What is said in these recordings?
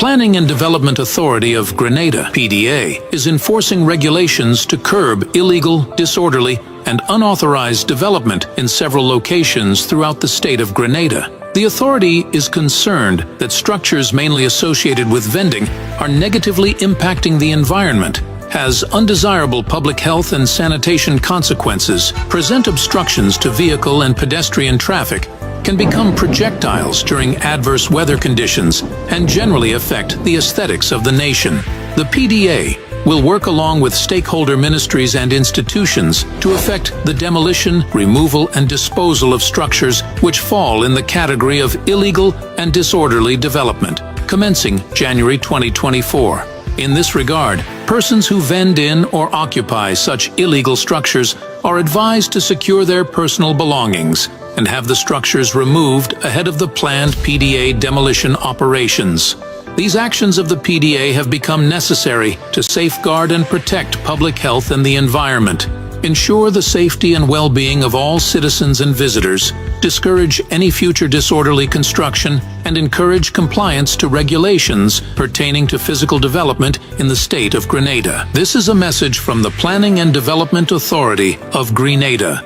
Planning and Development Authority of Grenada, PDA, is enforcing regulations to curb illegal, disorderly, and unauthorized development in several locations throughout the state of Grenada. The authority is concerned that structures mainly associated with vending are negatively impacting the environment, has undesirable public health and sanitation consequences, present obstructions to vehicle and pedestrian traffic, can become projectiles during adverse weather conditions, and generally affect the aesthetics of the nation. The PDA will work along with stakeholder ministries and institutions to effect the demolition, removal, and disposal of structures which fall in the category of illegal and disorderly development, commencing January 2024. In this regard, persons who vend in or occupy such illegal structures are advised to secure their personal belongings and have the structures removed ahead of the planned PDA demolition operations. These actions of the PDA have become necessary to safeguard and protect public health and the environment, ensure the safety and well-being of all citizens and visitors, discourage any future disorderly construction, and encourage compliance to regulations pertaining to physical development in the state of Grenada. This is a message from the Planning and Development Authority of Grenada.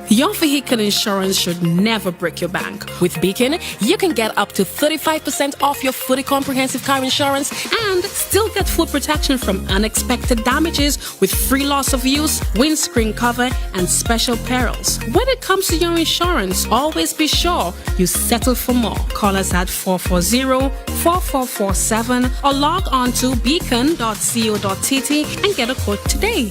Your vehicle insurance should never break your bank. With Beacon, you can get up to 35% off your fully comprehensive car insurance and still get full protection from unexpected damages with free loss of use, windscreen cover, and special perils. When it comes to your insurance, always be sure you settle for more. Call us at 440-4447 or log on to beacon.co.tt and get a quote today.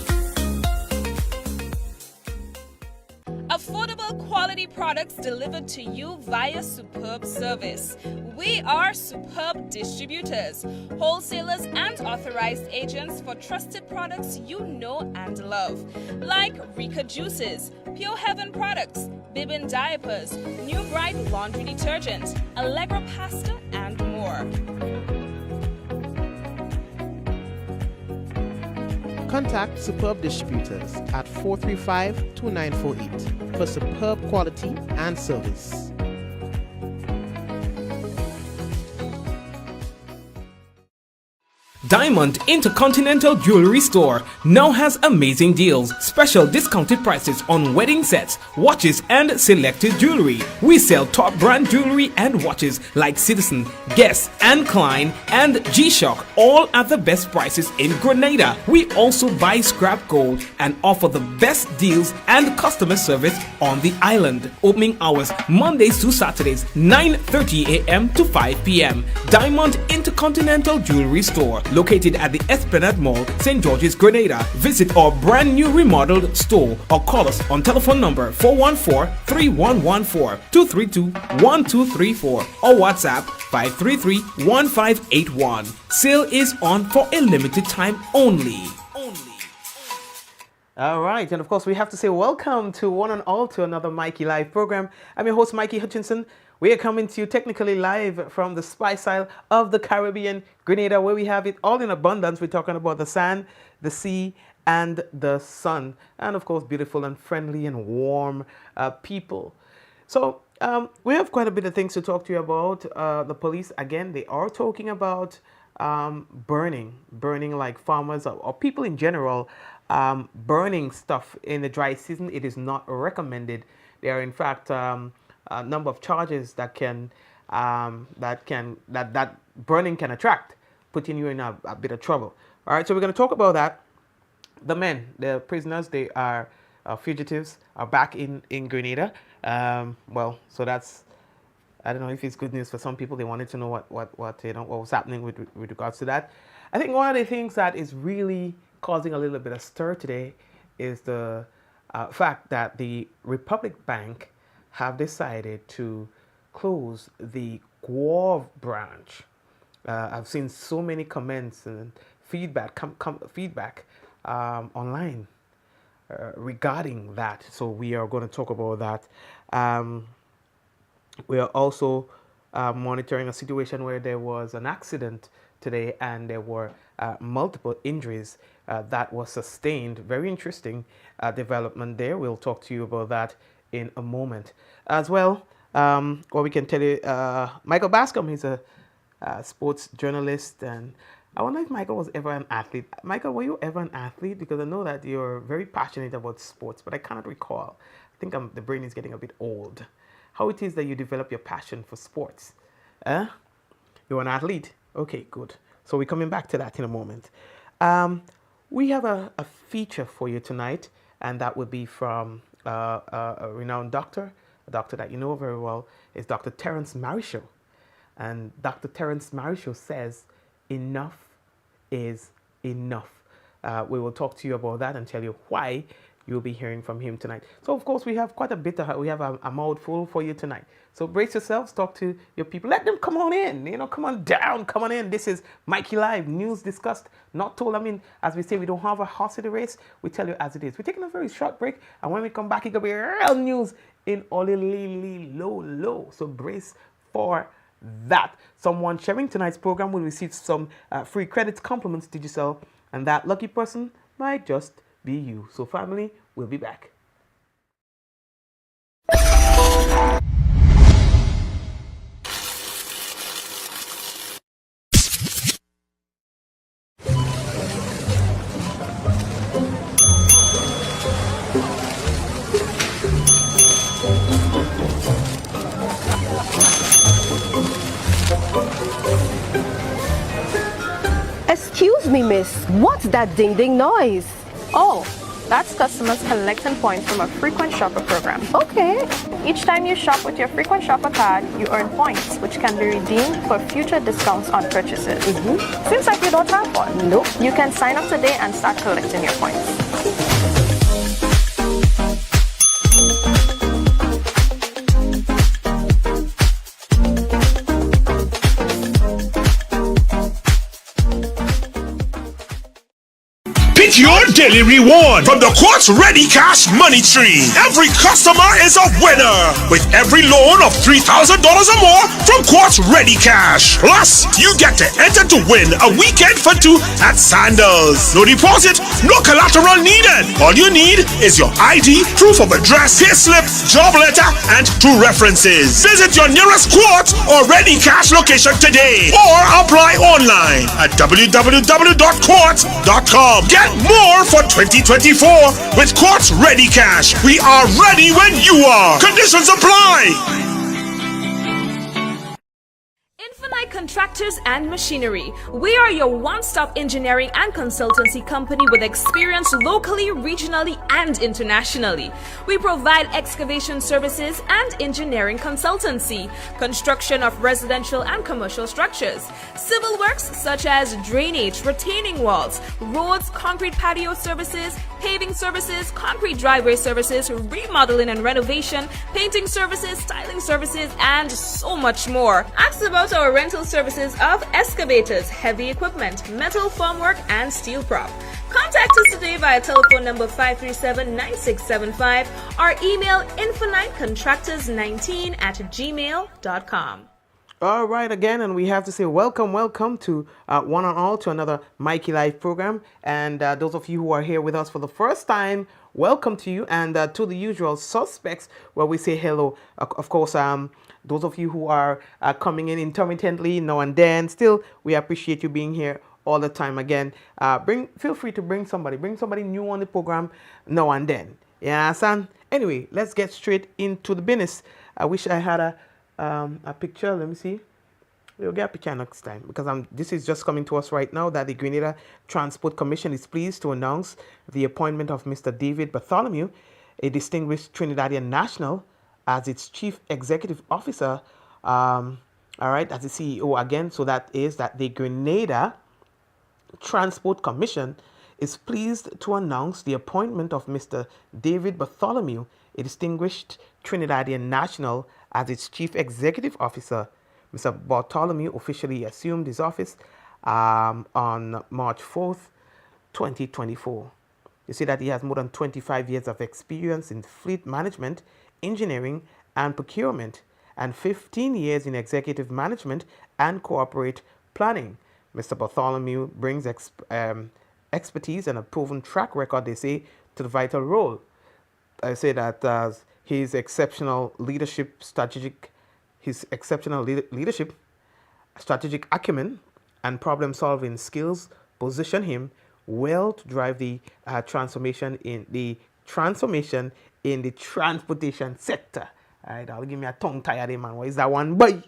Affordable quality products delivered to you via Superb service. We are Superb distributors, wholesalers and authorized agents for trusted products you know and love, like Rika Juices, Pure Heaven products, Bibbin diapers, New Bright laundry detergent, Allegra pasta, and more. Contact Superb Distributors at 435-2948 for superb quality and service. Diamond Intercontinental Jewelry Store now has amazing deals, special discounted prices on wedding sets, watches, and selected jewelry. We sell top brand jewelry and watches like Citizen, Guess, and Klein, and G-Shock, all at the best prices in Grenada. We also buy scrap gold and offer the best deals and customer service on the island. Opening hours Mondays to Saturdays, 9:30 a.m. to 5 p.m. Diamond Intercontinental Jewelry Store, located at the Esplanade Mall, St. George's, Grenada. Visit our brand new remodeled store or call us on telephone number 414-3114, 232-1234 or WhatsApp 533-1581. Sale is on for a limited time only. All right, and of course we have to say welcome to one and all to another Mikey Live program. I'm your host, Mikey Hutchinson. We are coming to you technically live from the Spice Isle of the Caribbean, Grenada, where we have it all in abundance. We're talking about the sand, the sea, and the sun. And of course, beautiful and friendly and warm people. So we have quite a bit of things to talk to you about. The police, again, they are talking about burning like farmers or people in general, burning stuff in the dry season. It is not recommended. There are, in fact, a number of charges that burning can attract, putting you in a bit of trouble. All right, so we're going to talk about that. The men, the prisoners, they are fugitives, are back in Grenada. Well, so that's, I don't know if it's good news for some people. They wanted to know what was happening with regards to that. I think one of the things that is really causing a little bit of stir today is the fact that the Republic Bank have decided to close the Guave branch. I've seen so many comments and feedback online regarding that. So we are going to talk about that. We are also monitoring a situation where there was an accident today and there were multiple injuries that was sustained. Very interesting development there. We'll talk to you about that in a moment. As well, what we can tell you, Michael Bascom, he's a sports journalist, and I wonder if Michael was ever an athlete. Michael, were you ever an athlete? Because I know that you're very passionate about sports, but I cannot recall. I think the brain is getting a bit old. How it is that you develop your passion for sports? You're an athlete? Okay, good. So we're coming back to that in a moment. We have a feature for you tonight, and that would be from a renowned doctor, a doctor that you know very well, is Dr. Terence Marryshow. And Dr. Terence Marryshow says, enough is enough. We will talk to you about that and tell you why you'll be hearing from him tonight. So, of course, we have quite a bit. We have a mouthful for you tonight. So brace yourselves, talk to your people. Let them come on in, come on down, come on in. This is Mikey Live, news discussed, not told. I mean, as we say, we don't have a horse in the race. We tell you as it is. We're taking a very short break, and when we come back, it's going to be real news in low. So brace for that. Someone sharing tonight's program will receive some free credits, compliments to yourself, and that lucky person might just be you. So family, we'll be back. Excuse me, miss. What's that ding-ding noise? Oh, that's customers collecting points from a frequent shopper program. Okay. Each time you shop with your frequent shopper card, you earn points, which can be redeemed for future discounts on purchases. Seems like you don't have one. Nope. You can sign up today and start collecting your points. Your daily reward from the Quartz Ready Cash Money Tree. Every customer is a winner with every loan of $3,000 or more from Quartz Ready Cash. Plus, you get to enter to win a weekend for two at Sandals. No deposit, no collateral needed. All you need is your ID, proof of address, payslip, job letter, and 2 references. Visit your nearest Quartz or Ready Cash location today or apply online at www.quartz.com. Get more for 2024 with Quartz Ready Cash. We are ready when you are. Conditions apply. Infinite Contractors and Machinery. We are your one-stop engineering and consultancy company with experience locally, regionally, and internationally. We provide excavation services and engineering consultancy, construction of residential and commercial structures, civil works such as drainage, retaining walls, roads, concrete patio services, paving services, concrete driveway services, remodeling and renovation, painting services, styling services, and so much more. Ask about our rental services of excavators, heavy equipment, metal formwork, and steel prop. Contact us today via telephone number 537-9675 or email infinitecontractors19@gmail.com. All right, again, and we have to say welcome to one and all to another Mikey Live program. And those of you who are here with us for the first time, welcome to you. And to the usual suspects, where we say hello. Of course, those of you who are coming in intermittently now and then, still, we appreciate you being here all the time. Again, feel free to bring somebody new on the program now and then. Yeah, son. Anyway, let's get straight into the business. I wish I had a picture. Let me see. We'll get a picture next time, because this is just coming to us right now that the Grenada Transport Commission is pleased to announce the appointment of Mr. David Bartholomew, a distinguished Trinidadian national, as its chief executive officer. All right, as the CEO again. So that is that the Grenada Transport Commission is pleased to announce the appointment of Mr. David Bartholomew, a distinguished Trinidadian national, as its chief executive officer. Mr. Bartholomew officially assumed his office on March 4th, 2024. You see that he has more than 25 years of experience in fleet management, engineering, and procurement, and 15 years in executive management and corporate planning. Mr. Bartholomew brings expertise and a proven track record, they say, to the vital role. I say that his exceptional leadership strategic acumen and problem-solving skills position him well to drive the transformation in the transportation sector. All right, I'll give me a tongue tie there, man. What is that one, boy?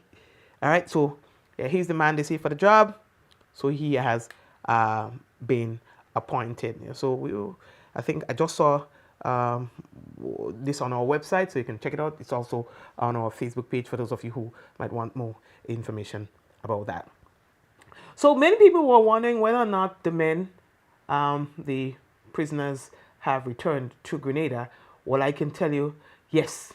All right, so yeah, he's the man they see for the job. So he has been appointed. So I think I just saw this on our website, so you can check it out. It's also on our Facebook page for those of you who might want more information about that. So many people were wondering whether or not the men, the prisoners, have returned to Grenada. Well, I can tell you, yes,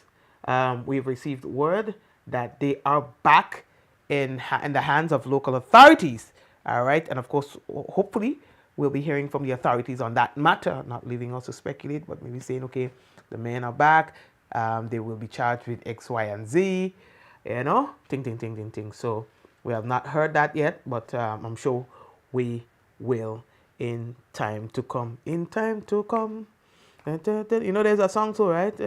we've received word that they are back in the hands of local authorities. All right, and of course, hopefully, we'll be hearing from the authorities on that matter, not leaving us to speculate, but maybe saying, okay, the men are back, they will be charged with X, Y, and Z, ting. So we have not heard that yet, but I'm sure we will in time to come. In time to come. There's a song too, right?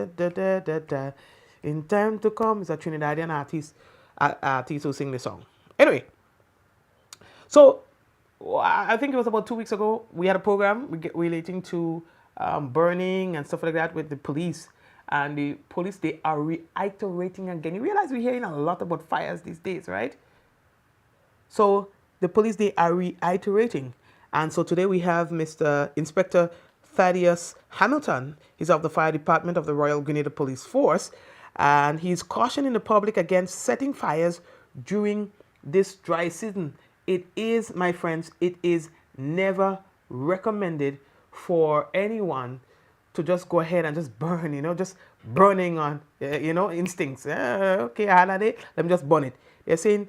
In time to come. It's a Trinidadian artist who sing the song. Anyway, so I think it was about 2 weeks ago, we had a program relating to burning and stuff like that with the police. And the police, they are reiterating again. You realize we're hearing a lot about fires these days, right? So the police, they are reiterating. And so today we have Mr. Inspector Thaddeus Hamilton. He's of the Fire Department of the Royal Grenada Police Force. And he's cautioning the public against setting fires during this dry season. It is, my friends, it is never recommended for anyone to just go ahead and just burn, just burning on, instincts. Okay, holiday, let me just burn it. They're saying,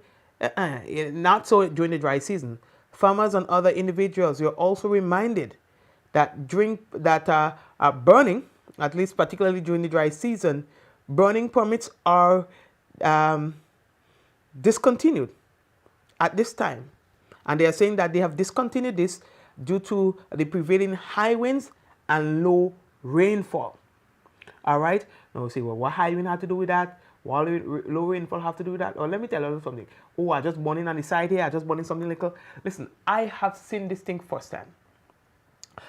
not so during the dry season. Farmers and other individuals, you're also reminded that burning, at least particularly during the dry season, burning permits are discontinued at this time. And they are saying that they have discontinued this due to the prevailing high winds and low rainfall. All right. Now we say, well, what high wind have to do with that? What low rainfall have to do with that? Or let me tell you something. Oh, I just burning on the side here. I just burning something little. Listen, I have seen this thing firsthand.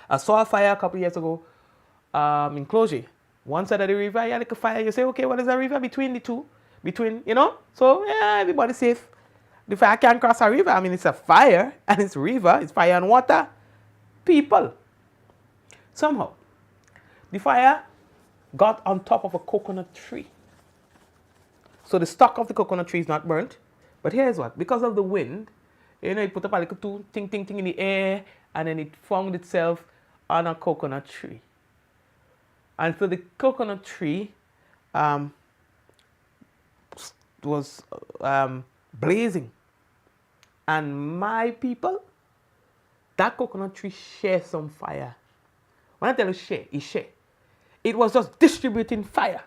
I saw a fire a couple years ago in Clogy. One side of the river, you had like a fire. You say, okay, what is the river between the two? So yeah, everybody's safe. The fire can't cross a river. I mean, it's a fire and it's river. It's fire and water. People. Somehow, the fire got on top of a coconut tree. So the stalk of the coconut tree is not burnt. But here's what. Because of the wind, it put up a little ting in the air, and then it found itself on a coconut tree. And so the coconut tree was blazing. And my people, that coconut tree shared some fire. When I tell you share, it share. It was just distributing fire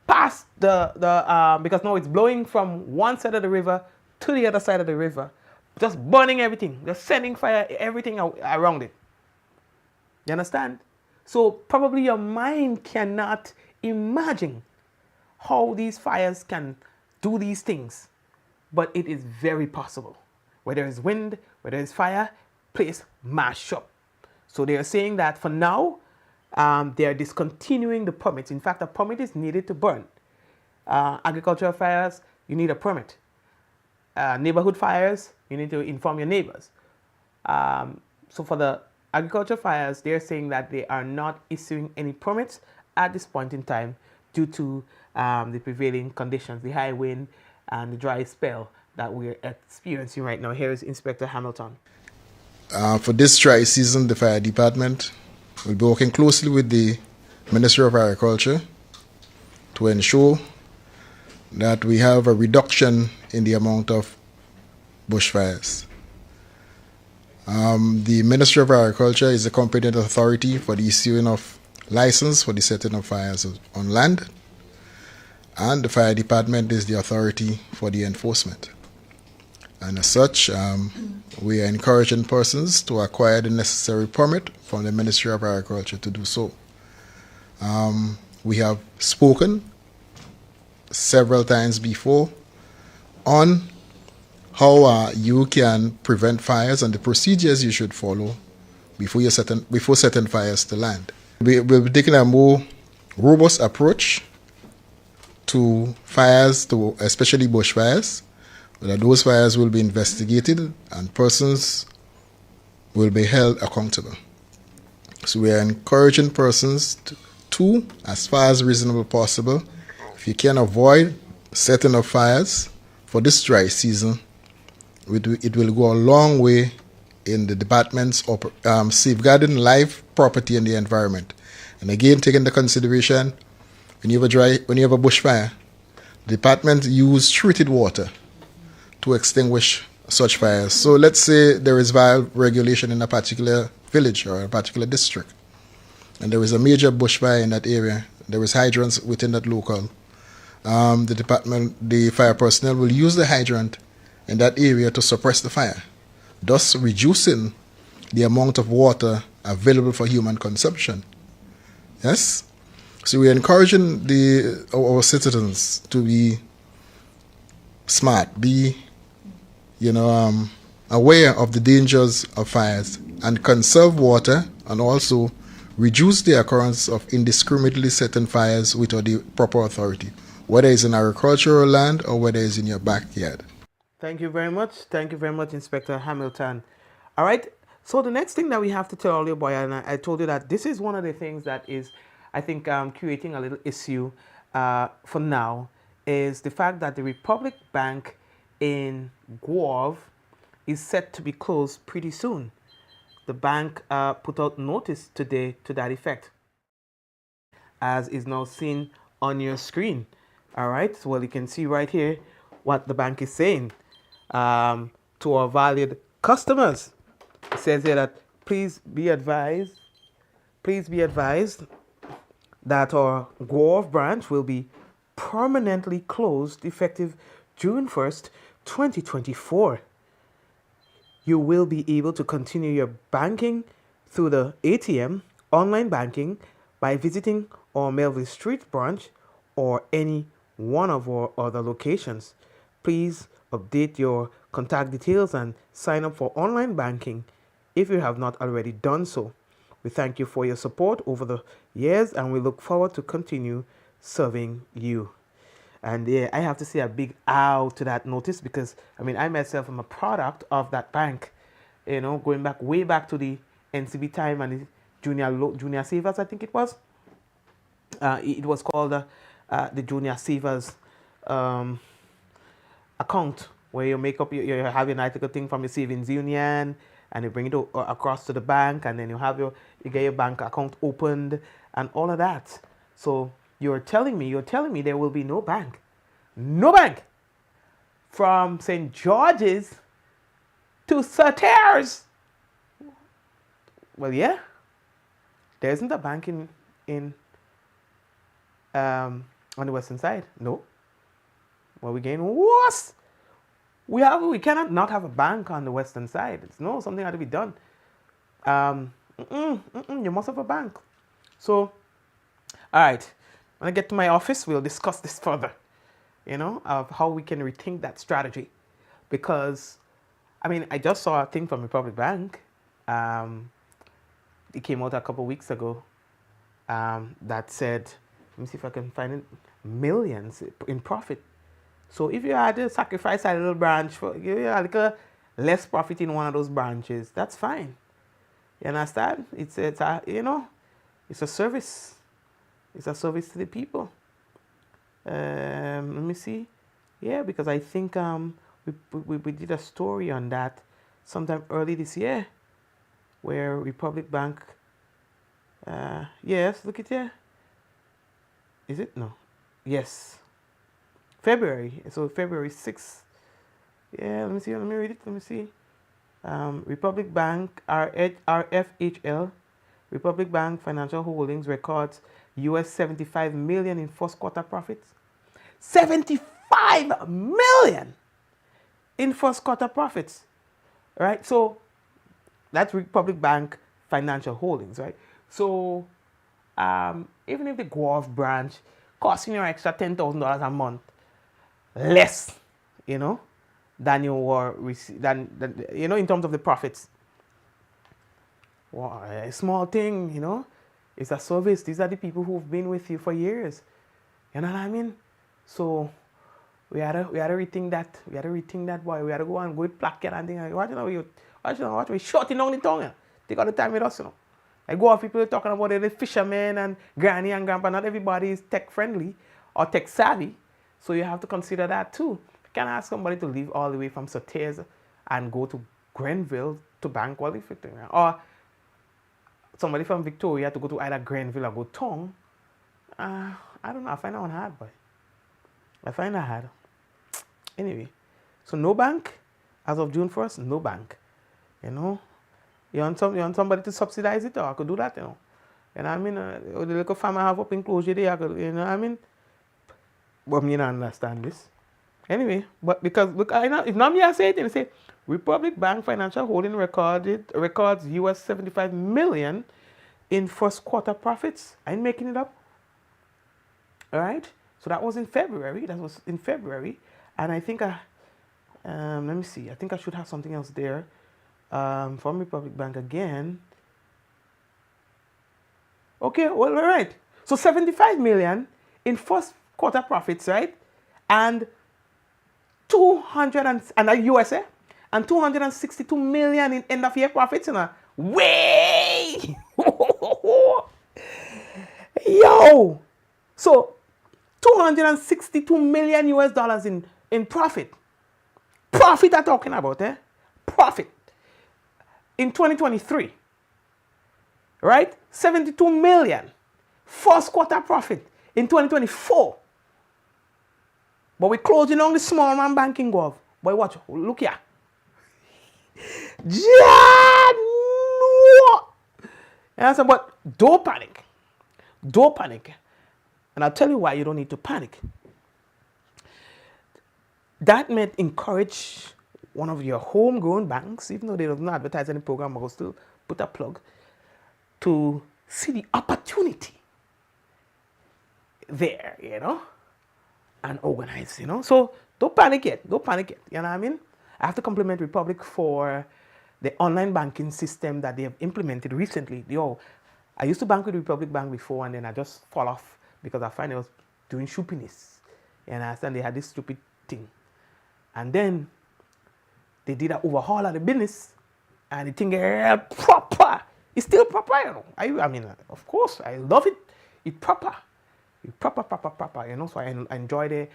past because now it's blowing from one side of the river to the other side of the river, just burning everything, just sending fire, everything around it. You understand? So probably your mind cannot imagine how these fires can do these things, but it is very possible. Where there is wind, where there is fire, place mash up. So they are saying that for now, they are discontinuing the permits. In fact, a permit is needed to burn. Agricultural fires, you need a permit. Neighborhood fires, you need to inform your neighbors. So for the agricultural fires, they're saying that they are not issuing any permits at this point in time due to the prevailing conditions, the high wind and the dry spell that we're experiencing right now. Here is Inspector Hamilton. For this dry season, the fire department will be working closely with the Ministry of Agriculture to ensure that we have a reduction in the amount of bushfires. The Ministry of Agriculture is the competent authority for the issuing of license for the setting of fires on land, and the fire department is the authority for the enforcement. And as such, we are encouraging persons to acquire the necessary permit from the Ministry of Agriculture to do so. We have spoken several times before on how you can prevent fires and the procedures you should follow before setting fires to land. We'll be taking a more robust approach to fires, to especially bushfires. Those fires will be investigated and persons will be held accountable. So we are encouraging persons to, as far as reasonable possible, if you can avoid setting of fires for this dry season, it will go a long way in the department's safeguarding life, property, and the environment. And again, take into consideration, when you have a bushfire, the department use treated water to extinguish such fires. So let's say there is valve regulation in a particular village or a particular district, and there is a major bushfire in that area. There is hydrants within that local. The fire personnel will use the hydrant in that area to suppress the fire, thus reducing the amount of water available for human consumption. Yes? So we're encouraging our citizens to be smart, be aware of the dangers of fires, and conserve water, and also reduce the occurrence of indiscriminately setting fires without the proper authority, whether it's in agricultural land or whether it's in your backyard. Thank you very much. Thank you very much, Inspector Hamilton. All right. So the next thing that we have to tell you, boy, and I told you that this is one of the things that is, I think, creating a little issue for now, is the fact that the Republic Bank in Guave is set to be closed pretty soon. The bank put out notice today to that effect, as is now seen on your screen. All right, so well, you can see right here what the bank is saying to our valued customers. It says here that please be advised that our Guave branch will be permanently closed effective June 1st, 2024. You will be able to continue your banking through the ATM, online banking, by visiting our Melville Street branch or any one of our other locations. Please update your contact details and sign up for online banking if you have not already done so. We thank you for your support over the years, and we look forward to continue serving you. And yeah, I have to say a big ow to that notice, because I myself am a product of that bank, going back way back to the NCB time and the junior savers, I think it was. It was called the junior savers account, where you make up, you have your nice little thing from your savings union, and you bring it across to the bank, and then you get your bank account opened and all of that. So you're telling me there will be no bank from St. George's to Satires. Well, yeah, there isn't a bank in on the western side. No. Well, we're getting worse. We cannot not have a bank on the western side. It's something had to be done. You must have a bank. So, all right. When I get to my office, we'll discuss this further, of how we can rethink that strategy. Because, I just saw a thing from Republic Bank. It came out a couple weeks ago that said, let me see if I can find it, millions in profit. So if you had to sacrifice a little branch for a little less profit in one of those branches, that's fine. You understand? It's a service. It's a service to the people. Let me see. Yeah, because I think we did a story on that sometime early this year, where Republic Bank. Yes, look at here. Is it? No. Yes. February. So February 6th. Yeah, let me see. Let me read it. Let me see. Republic Bank, RFHL, Republic Bank Financial Holdings records US 75 million in first quarter profits. 75 million in first quarter profits. Right? So that's Republic Bank Financial Holdings, right? So even if the Guave branch costing you extra $10,000 a month less, than you were than you know, in terms of the profits. Well, a small thing, you know, it's a service. These are the people who've been with you for years. You know what I mean? So we had to rethink that. We had to rethink that, boy. We had to go and go with placket and things. Watch we shorting down the tongue. Yeah. Take all the time with us, you know. I go off people talking about the fishermen and granny and grandpa. Not everybody is tech friendly or tech savvy. So you have to consider that too. You can't ask somebody to leave all the way from Sotés and go to Grenville to bank while they fitting. Or somebody from Victoria to go to either Grenville or go Tongue. I don't know. I find that one hard, boy. I find that hard. Anyway, so no bank as of June 1st. No bank. You know, you want somebody to subsidize it, or I could do that. You know what I mean? The little farm I have up in Closure there, I could, you know what I mean? But me not understand this. Anyway, but because look, if not me, I say it, and say Republic Bank Financial Holding records US 75 million in first quarter profits. I ain't making it up. All right. So that was in February. And I think let me see. I think I should have something else there from Republic Bank again. Okay. Well, all right. So 75 million in first quarter profits, right? And 200 and a USA and 262 million in end of year profits, you know. Way! Yo! So 262 million US dollars in profit. Profit I'm talking about, eh? Profit. In 2023. Right? 72 million. First quarter profit in 2024. But we're closing on the small man banking gov. Boy, watch. Look here. Yeah, but don't panic. Don't panic. And I'll tell you why you don't need to panic. That might encourage one of your homegrown banks, even though they don't advertise any program, but will still put a plug, to see the opportunity there, you know, and organize, you know. So don't panic yet. Don't panic yet. You know what I mean? I have to compliment Republic for the online banking system that they have implemented recently. I used to bank with Republic Bank before, and then I just fall off because I find I was doing shoopiness. And I understand they had this stupid thing. And then they did an overhaul of the business, and the thing is proper. It's still proper, you know. I mean, of course, I love it. It's proper. It's proper, you know. So I enjoy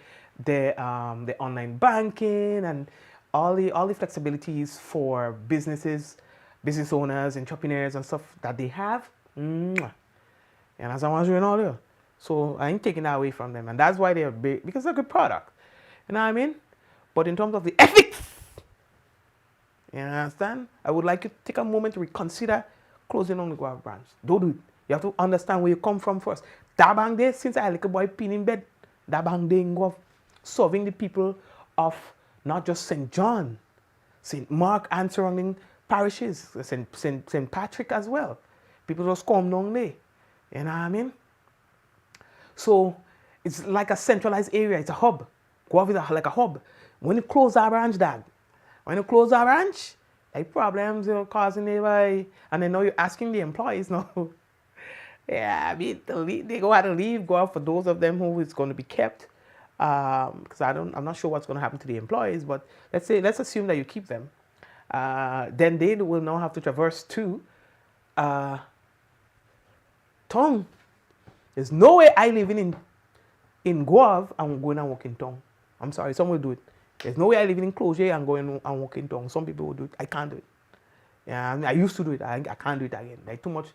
the online banking and all the flexibilities for business owners, entrepreneurs, and stuff that they have. And as I was doing all there. So I ain't taking that away from them. And that's why they're big, because they're a good product. You know what I mean? But in terms of the ethics, you understand? I would like you to take a moment to reconsider closing on the Guava branch. Don't do it. You have to understand where you come from first. That bank there, since I like a boy pin in bed, that bank there go serving the people of not just St. John, St. Mark and surrounding parishes, St. Patrick as well. People just come down there. You know what I mean? So it's like a centralized area. It's a hub. Guava is like a hub. When you close our branch, like problems you're causing nearby, and then now you're asking the employees now. Yeah, I mean, they go out and leave. Go out for those of them who is going to be kept. Because I'm not sure what's going to happen to the employees, but let's assume that you keep them. Then they will now have to traverse to Tongue. There's no way I living in Guave and going and walking Tongue. I'm sorry, some will do it. There's no way I living in Closure and going and walking Tongue. Some people will do it. I can't do it. Yeah, I mean, I used to do it. I can't do it again. Like too much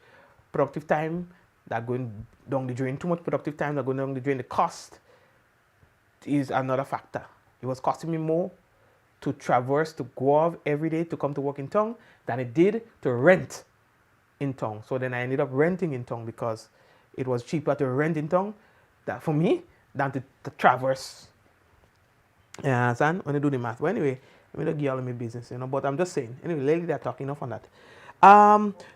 productive time that going down the drain. Too much productive time that going down the drain. The cost is another factor. It was costing me more to traverse to Guave every day to come to work in Tongue than it did to rent in Tongue. So then I ended up renting in Tongue because it was cheaper to rent in Tongue for me than to traverse. Yeah, son, when you do the math. But anyway, let me not give all of my business, you know. But I'm just saying. Anyway, lately they're talking enough on that.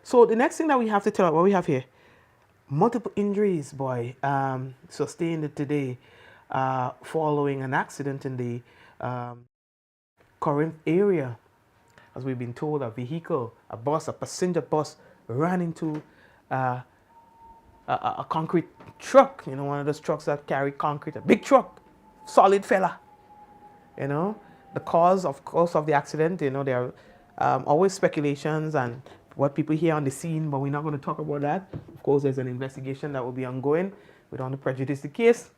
So the next thing that we have to tell, what we have here, multiple injuries, boy, sustained today following an accident in the Corinth area, as we've been told, a vehicle, a bus, a passenger bus ran into a concrete truck, you know, one of those trucks that carry concrete, a big truck, solid fella. You know, the cause, of course, of the accident, you know, there are always speculations and what people hear on the scene, but we're not going to talk about that. Of course, there's an investigation that will be ongoing. We don't want to prejudice the case.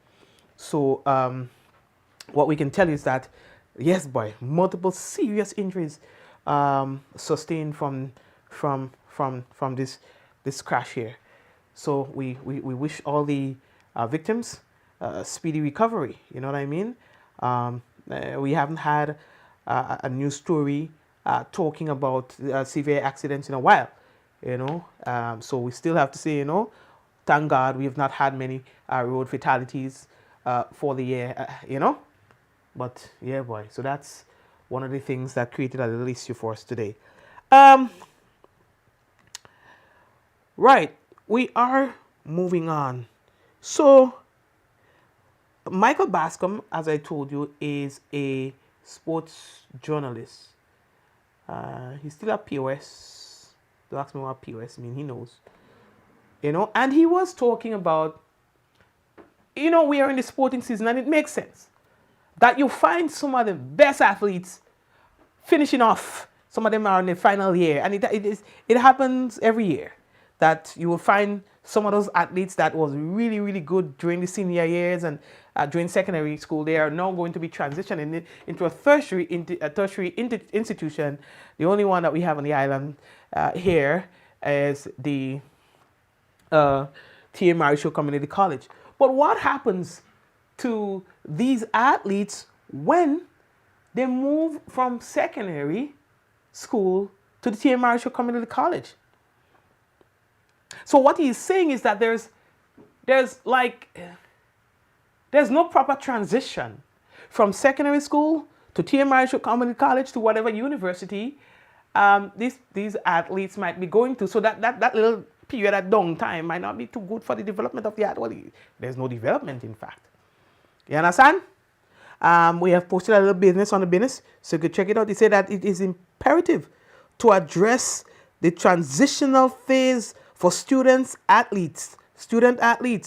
So what we can tell you is that, yes, boy, multiple serious injuries sustained from this crash here. So we wish all the victims speedy recovery. You know what I mean? We haven't had a news story talking about severe accidents in a while. You know, so we still have to say, you know, thank God we have not had many road fatalities for the year. You know, but yeah, boy. So that's one of the things that created a little issue for us today. Right. We are moving on. So, Michael Bascom, as I told you, is a sports journalist. He's still at POS. Don't ask me what POS means. He knows. You know, and he was talking about, you know, we are in the sporting season, and it makes sense that you find some of the best athletes finishing off. Some of them are in the final year, and it happens every year, that you will find some of those athletes that was really, really good during the senior years and during secondary school. They are now going to be transitioning into a tertiary institution. The only one that we have on the island here is the T.A. Marryshow Community College. But what happens to these athletes when they move from secondary school to the T.A. Marryshow Community College? So what he's saying is that there's no proper transition from secondary school to T.A. Marryshow Community College to whatever university these athletes might be going to. So that little period of downtime might not be too good for the development of the athlete. There's no development, in fact. You understand? We have posted a little business on the business, so you could check it out. He said that it is imperative to address the transitional phase for student athletes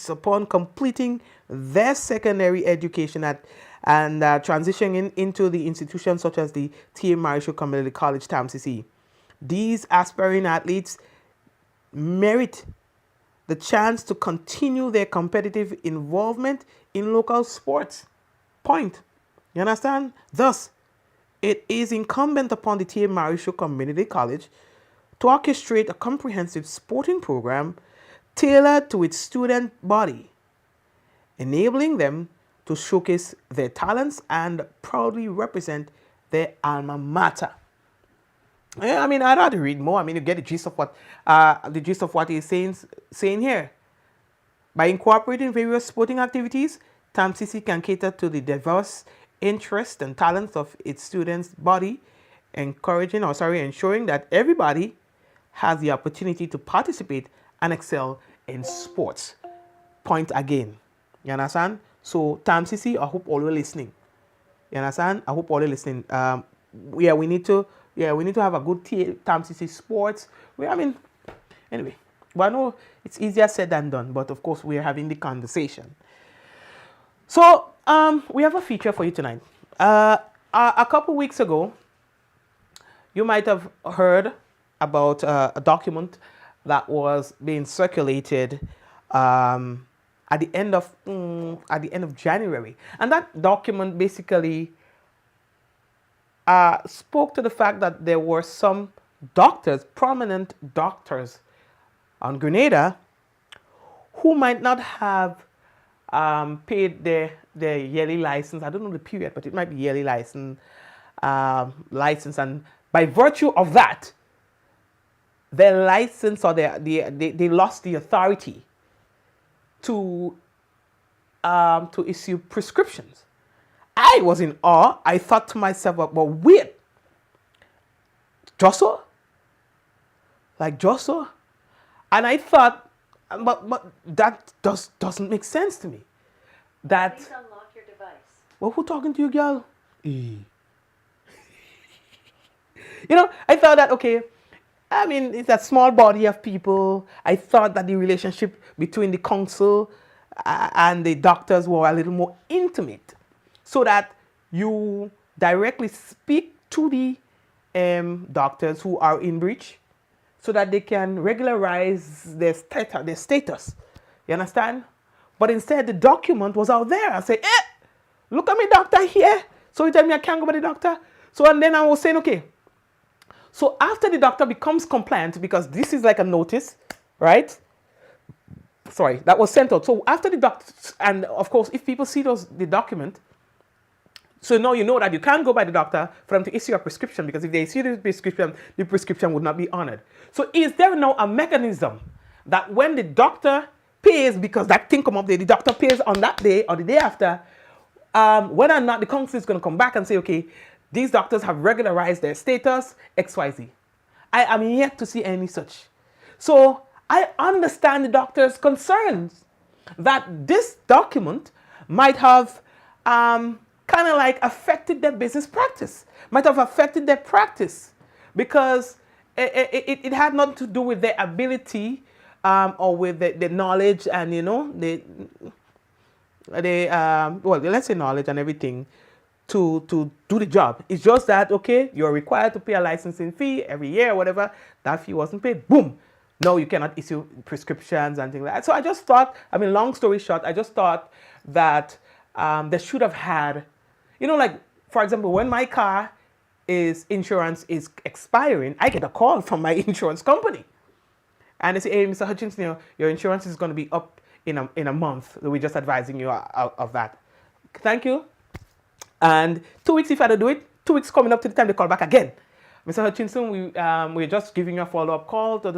upon completing their secondary education and transitioning into the institutions such as the T.A. Marryshow Community College, TAMCC. These aspiring athletes merit the chance to continue their competitive involvement in local sports. Point. You understand? Thus, it is incumbent upon the T.A. Marryshow Community College to orchestrate a comprehensive sporting program tailored to its student body, enabling them to showcase their talents and proudly represent their alma mater. I mean, I'd rather read more. I mean, you get the gist of what he's saying here. By incorporating various sporting activities, TAMCC can cater to the diverse interests and talents of its students' body, ensuring that everybody has the opportunity to participate and excel in sports. Point again. You understand? So, TAMCC, I hope all are listening. You understand? I hope all are listening. We need to have a good TAMCC sports. Anyway. But I know it's easier said than done, but of course we are having the conversation. So, we have a feature for you tonight. A couple weeks ago, you might have heard about a document that was being circulated at the end of January, and that document basically spoke to the fact that there were some doctors, prominent doctors on Grenada, who might not have paid their yearly license. I don't know the period, but it might be yearly license, and by virtue of that, their license or they lost the authority to issue prescriptions. I was in awe. I thought to myself, but wait, Joshua? Like Joshua? And I thought, but that doesn't make sense to me. That. Please unlock your device. Well, who talking to you, girl? I thought that, okay, I mean, it's a small body of people. I thought that the relationship between the council and the doctors were a little more intimate, so that you directly speak to the doctors who are in breach, so that they can regularize their status. You understand? But instead, the document was out there. I say, look at me, doctor here. So you tell me I can't go by the doctor? So, and then I was saying, okay. So after the doctor becomes compliant, because this is like a notice, right? Sorry, that was sent out. So after the doctor, and of course, if people see the document, so now you know that you can't go by the doctor for them to issue a prescription, because if they issue the prescription would not be honored. So is there now a mechanism that when the doctor pays, because that thing come up there, the doctor pays on that day or the day after, whether or not the council is going to come back and say, okay, these doctors have regularized their status, XYZ. I am yet to see any such. So I understand the doctor's concerns that this document might have kind of like affected their business practice, might have affected their practice, because it had nothing to do with their ability or with the knowledge and, well, let's say knowledge and everything to do the job. It's just that, okay, you're required to pay a licensing fee every year or whatever. That fee wasn't paid. Boom. No, you cannot issue prescriptions and things like that. So I just thought, I mean, long story short, I just thought that they should have had, like, for example, when my car insurance is expiring, I get a call from my insurance company. And they say, hey, Mr. Hutchinson, your insurance is going to be up in a month. We're just advising you of that. Thank you. And 2 weeks if I don't do it, 2 weeks coming up to the time they call back again. Mr. Hutchinson, we're just giving you a follow-up call. Would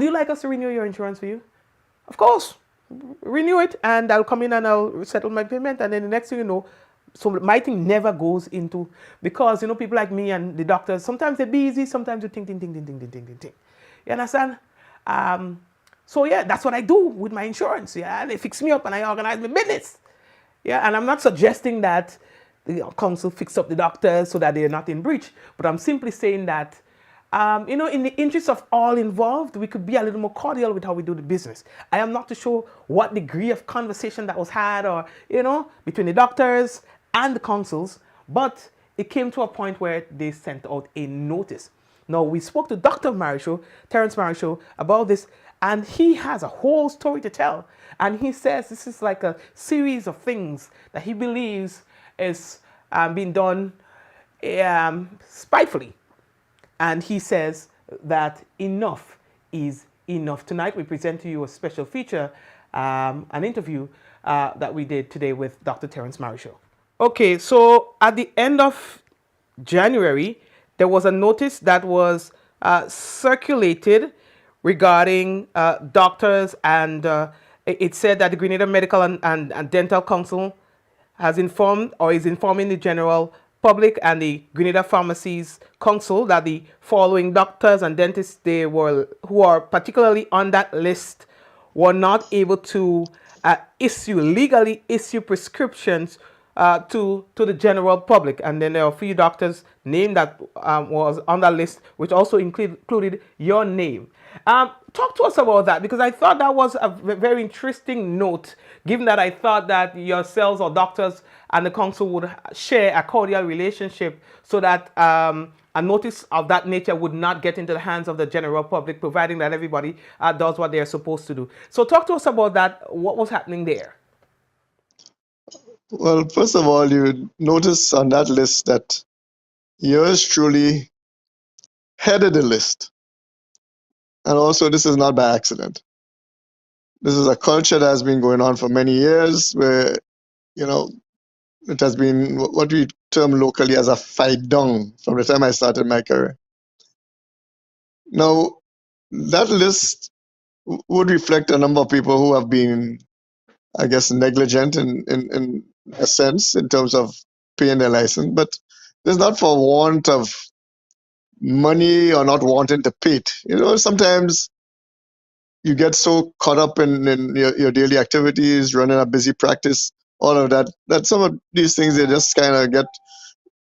you like us to renew your insurance for you? Of course. Renew it, and I'll come in and I'll settle my payment. And then the next thing you know, so my thing never goes into, because, people like me and the doctors, sometimes they're busy, sometimes you think. You understand? So yeah, that's what I do with my insurance. Yeah, they fix me up and I organize my business. Yeah, and I'm not suggesting that the council fix up the doctors so that they're not in breach, but I'm simply saying that, in the interest of all involved, we could be a little more cordial with how we do the business. I am not too sure what degree of conversation that was had, or, between the doctors and the councils, but it came to a point where they sent out a notice. Now, we spoke to Dr. Marryshow, Terence Marryshow, about this, and he has a whole story to tell. And he says this is like a series of things that he believes is being done spitefully. And he says that enough is enough. Tonight, we present to you a special feature, an interview that we did today with Dr. Terence Marryshow. Okay, so at the end of January, there was a notice that was circulated regarding doctors, and it said that the Grenada Medical and Dental Council has informed or is informing the general public and the Grenada Pharmacies Council that the following doctors and dentists who are particularly on that list were not able to legally issue prescriptions to the general public. And then there are a few doctors named that was on that list, which also included your name. Talk to us about that, because I thought that was a very interesting note, given that I thought that yourselves or doctors and the council would share a cordial relationship, so that a notice of that nature would not get into the hands of the general public, providing that everybody does what they're supposed to do. So talk to us about that. What was happening there? Well, first of all, you notice on that list that yours truly headed the list. And also, this is not by accident. This is a culture that has been going on for many years, where, it has been what we term locally as a fight down from the time I started my career. Now, that list would reflect a number of people who have been, I guess, negligent in a sense, in terms of paying their license, but it's not for want of money or not wanting to pay it. Sometimes you get so caught up in your daily activities, running a busy practice, all of that some of these things, they just kind of get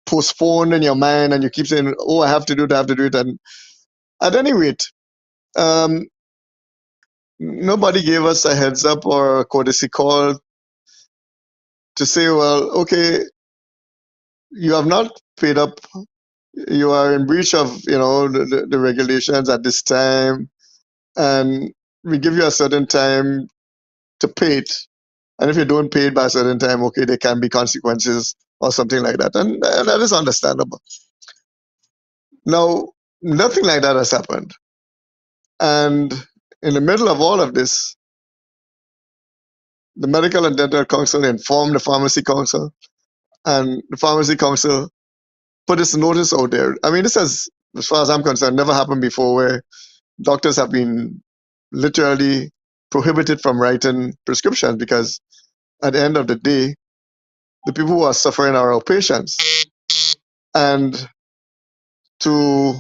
postponed in your mind, and you keep saying, "Oh, I have to do it, I have to do it." And at any rate, nobody gave us a heads up or a courtesy call to say, "Well, okay, you have not paid up. You are in breach of, the regulations at this time, and we give you a certain time to pay it. And if you don't pay it by a certain time, okay, there can be consequences or something like that." And that is understandable. Now, nothing like that has happened. And in the middle of all of this, the Medical and Dental Council informed the Pharmacy Council, and the Pharmacy Council put this notice out there. I mean, this has, as far as I'm concerned, never happened before, where doctors have been literally prohibited from writing prescriptions, because at the end of the day, the people who are suffering are our patients. And to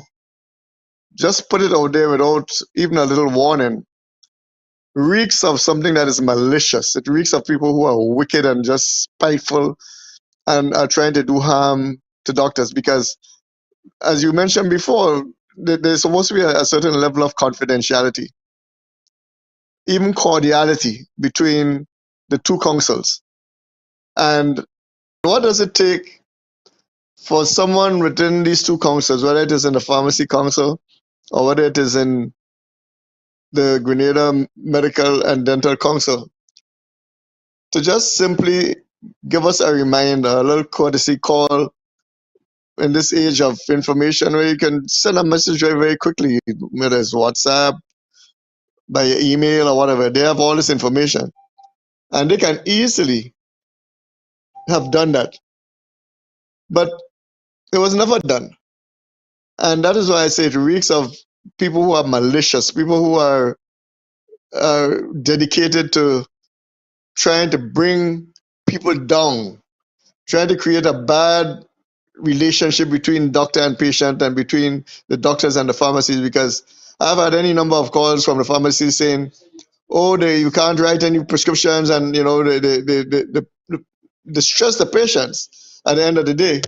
just put it out there without even a little warning reeks of something that is malicious. It reeks of people who are wicked and just spiteful and are trying to do harm to doctors, because, as you mentioned before, there's supposed to be a certain level of confidentiality, even cordiality between the two councils. And what does it take for someone within these two councils, whether it is in the Pharmacy Council or whether it is in the Grenada Medical and Dental Council, to just simply give us a reminder, a little courtesy call in this age of information, where you can send a message very, very quickly, whether it's WhatsApp, by email or whatever. They have all this information, and they can easily have done that. But it was never done. And that is why I say it reeks of people who are malicious, people who are dedicated to trying to bring people down, trying to create a bad relationship between doctor and patient and between the doctors and the pharmacies. Because I've had any number of calls from the pharmacies saying, "Oh, you can't write any prescriptions," and they stress the patients at the end of the day.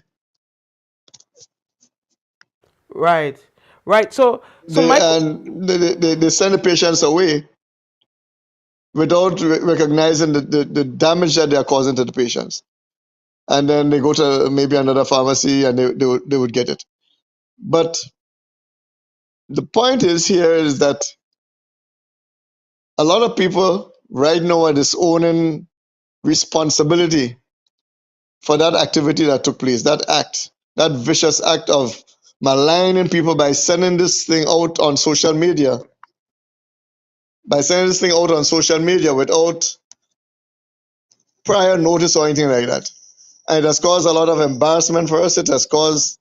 Right. So They send the patients away without recognizing the damage that they are causing to the patients. And then they go to maybe another pharmacy and they would get it. But the point is here is that a lot of people right now are disowning responsibility for that activity that took place, that act, that vicious act of maligning people by sending this thing out on social media, without prior notice or anything like that. And it has caused a lot of embarrassment for us. It has caused,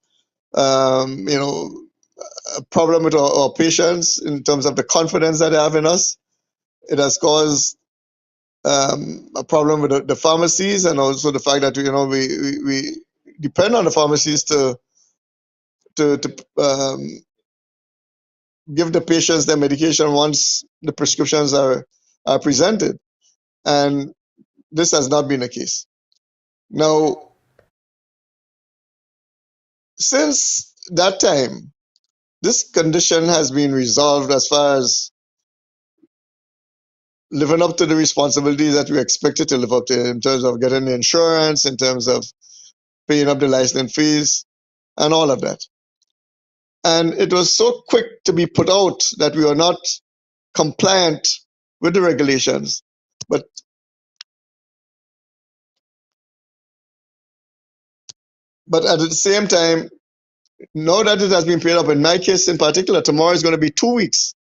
a problem with our patients in terms of the confidence that they have in us. It has caused a problem with the pharmacies, and also the fact that we depend on the pharmacies to give the patients their medication once the prescriptions are presented, and this has not been the case. Now, since that time, this condition has been resolved as far as living up to the responsibilities that we expected to live up to, in terms of getting the insurance, in terms of paying up the license fees, and all of that. And it was so quick to be put out that we were not compliant with the regulations. But at the same time, now that it has been paid up, in my case in particular, tomorrow is going to be 2 weeks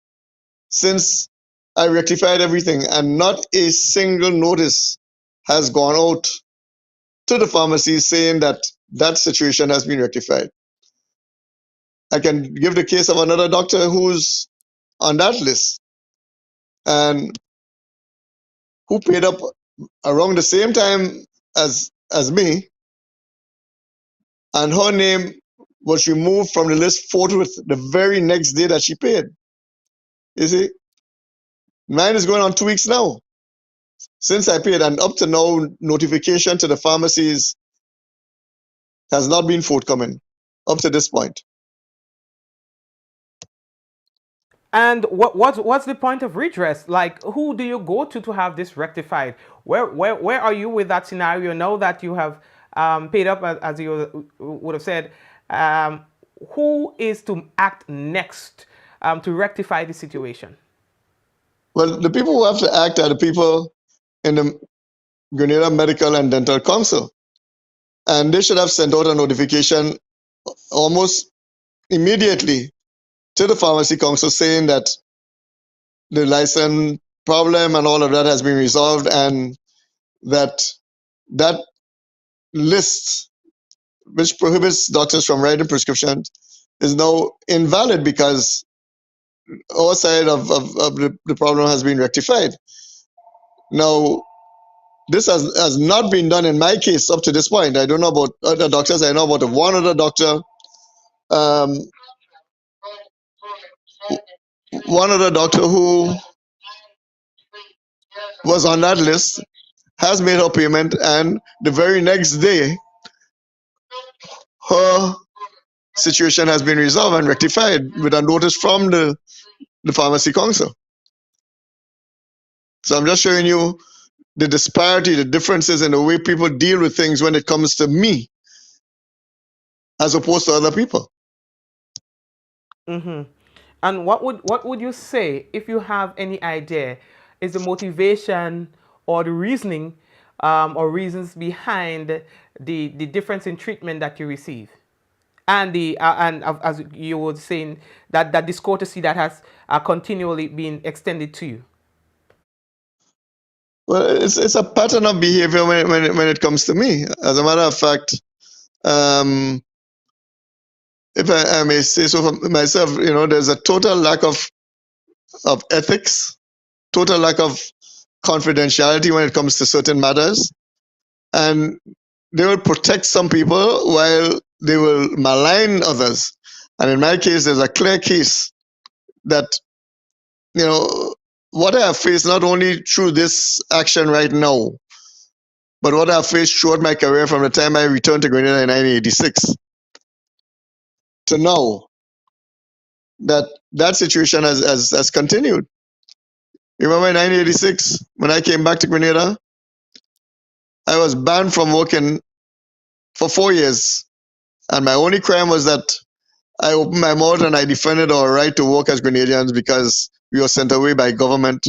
since I rectified everything, and not a single notice has gone out to the pharmacy saying that that situation has been rectified. I can give the case of another doctor who's on that list and who paid up around the same time as me, and her name was removed from the list forthwith the very next day that she paid. You see, mine is going on 2 weeks now since I paid, and up to now, notification to the pharmacies has not been forthcoming up to this point. And what's the point of redress? Like, who do you go to have this rectified? Where are you with that scenario now that you have paid up, as you would have said? Who is to act next to rectify the situation? Well, the people who have to act are the people in the Grenada Medical and Dental Council. And they should have sent out a notification almost immediately to the Pharmacy Council saying that the license problem and all of that has been resolved, and that list which prohibits doctors from writing prescriptions is now invalid because our side of the problem has been rectified. Now, this has not been done in my case up to this point. I don't know about other doctors. I know about one other doctor. One other doctor who was on that list has made her payment, and the very next day, her situation has been resolved and rectified with a notice from the Pharmacy Council. So I'm just showing you the disparity, the differences in the way people deal with things when it comes to me, as opposed to other people. Mm-hmm. And what would you say, if you have any idea, is the motivation or the reasoning or reasons behind the difference in treatment that you receive, and as you were saying, that discourtesy that has continually been extended to you? Well, it's a pattern of behavior when it comes to me. As a matter of fact, if I may say so for myself, there's a total lack of ethics, total lack of confidentiality when it comes to certain matters, and they will protect some people while they will malign others. And in my case, there's a clear case that what I have faced, not only through this action right now, but what I have faced throughout my career from the time I returned to Grenada in 1986 to now, that situation has continued. Remember in 1986, when I came back to Grenada, I was banned from working for 4 years. And my only crime was that I opened my mouth and I defended our right to work as Grenadians because we were sent away by government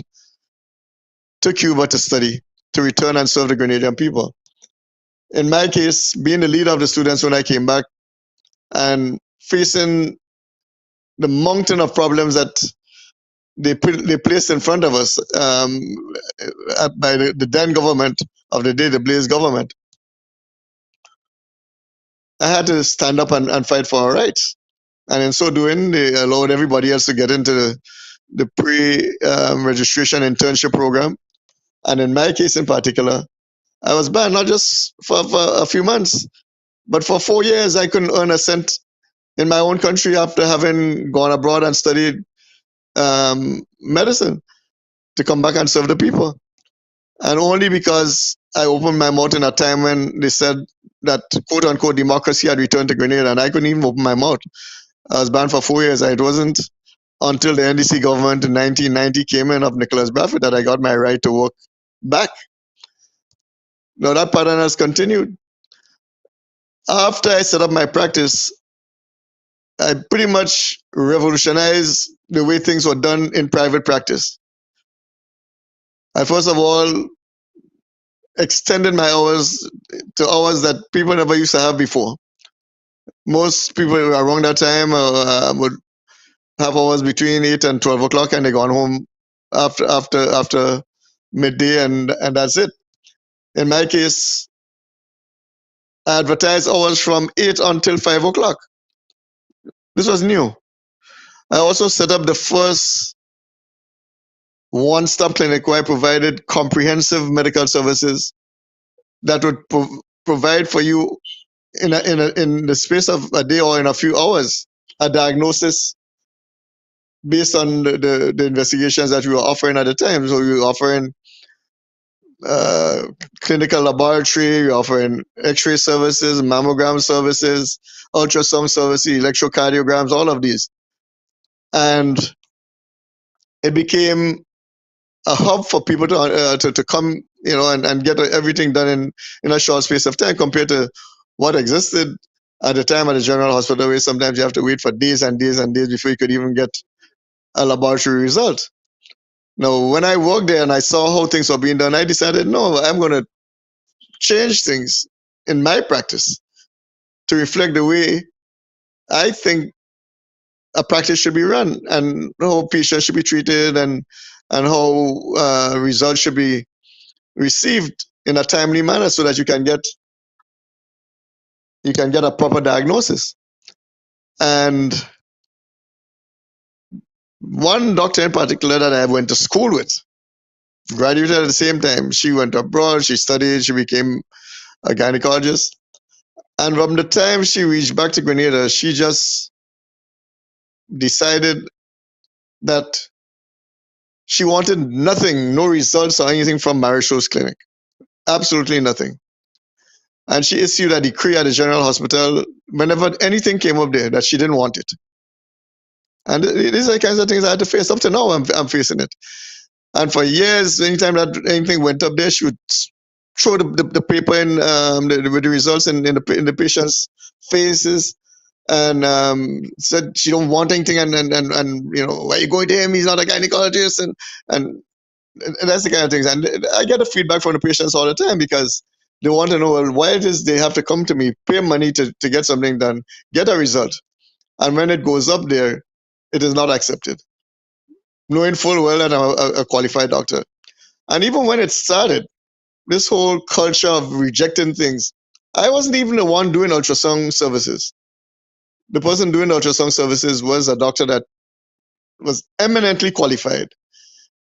to Cuba to study, to return and serve the Grenadian people. In my case, being the leader of the students when I came back and facing the mountain of problems that they placed in front of us by the then government of the day, the Blaise government, I had to stand up and fight for our rights. And in so doing, they allowed everybody else to get into the pre-registration internship program. And in my case in particular, I was banned not just for a few months, but for 4 years. I couldn't earn a cent in my own country after having gone abroad and studied medicine to come back and serve the people. And only because I opened my mouth in a time when they said that quote-unquote democracy had returned to Grenada, and I couldn't even open my mouth. I was banned for 4 years. It wasn't until the NDC government in 1990 came in of Nicholas Bradford that I got my right to work back. Now that pattern has continued. After I set up my practice, I pretty much revolutionized the way things were done in private practice. I first of all extended my hours to hours that people never used to have before. Most people around that time would have hours between 8 and 12 o'clock, and they gone home after midday, and that's it. In my case, I advertised hours from 8 until 5 o'clock. This was new. I also set up the first one-stop clinic where I provided comprehensive medical services that would provide for you in the space of a day or in a few hours a diagnosis based on the investigations that we were offering at the time. So we were offering clinical laboratory, we're offering x-ray services, mammogram services, ultrasound services, electrocardiograms, all of these. And it became a hub for people to come, and get everything done in a short space of time compared to what existed at the time at the general hospital, where sometimes you have to wait for days and days and days before you could even get a laboratory result. Now, when I worked there and I saw how things were being done, I decided, no, I'm going to change things in my practice to reflect the way I think a practice should be run and how patients should be treated and how results should be received in a timely manner so that you can get a proper diagnosis. And one doctor in particular that I went to school with graduated at the same time. She went abroad, she studied, she became a gynecologist. And from the time she reached back to Grenada, she just decided that she wanted nothing, no results or anything from Marryshow's clinic. Absolutely nothing. And she issued a decree at the general hospital whenever anything came up there that she didn't want it. And these are the kinds of things I had to face. Up to now, I'm facing it. And for years, anytime that anything went up there, she would throw the paper in with the results in the patient's faces, and said she don't want anything, and why you going to him? He's not a gynecologist, and that's the kind of things. And I get the feedback from the patients all the time because they want to know, well, why it is they have to come to me, pay money to get something done, get a result, and when it goes up there, it is not accepted, knowing full well that I'm a qualified doctor. And even when it started, this whole culture of rejecting things, I wasn't even the one doing ultrasound services. The person doing the ultrasound services was a doctor that was eminently qualified,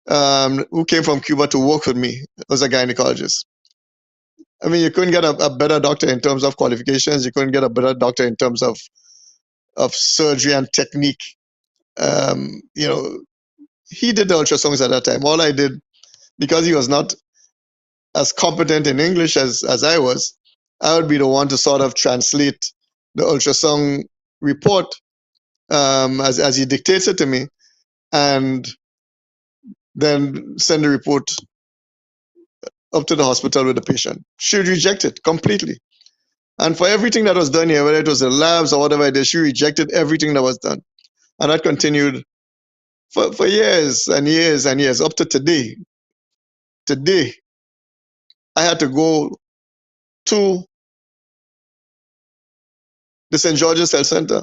who came from Cuba to work with me as a gynecologist. I mean, you couldn't get a better doctor in terms of qualifications. You couldn't get a better doctor in terms of surgery and technique. He did the ultrasounds at that time. All I did, because he was not as competent in English as I was, I would be the one to sort of translate the ultrasound report as he dictates it to me, and then send the report up to the hospital with the patient. She would reject it completely. And for everything that was done here, whether it was the labs or whatever I did, she rejected everything that was done. And that continued for years and years and years, up to today. Today, I had to go to the St. George's Health Center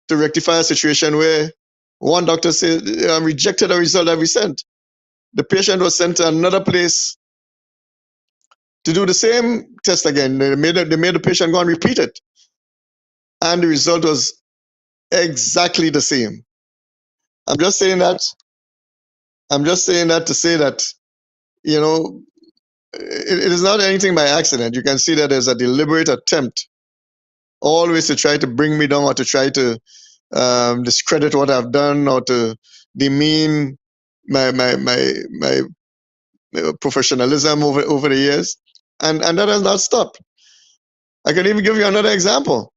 to rectify a situation where one doctor said, rejected a result that we sent. The patient was sent to another place to do the same test again. They made the patient go and repeat it. And the result was exactly the same. I'm just saying that to say that, it is not anything by accident. You can see that there's a deliberate attempt always to try to bring me down or to try to discredit what I've done or to demean my professionalism over the years. And that has not stopped. I can even give you another example.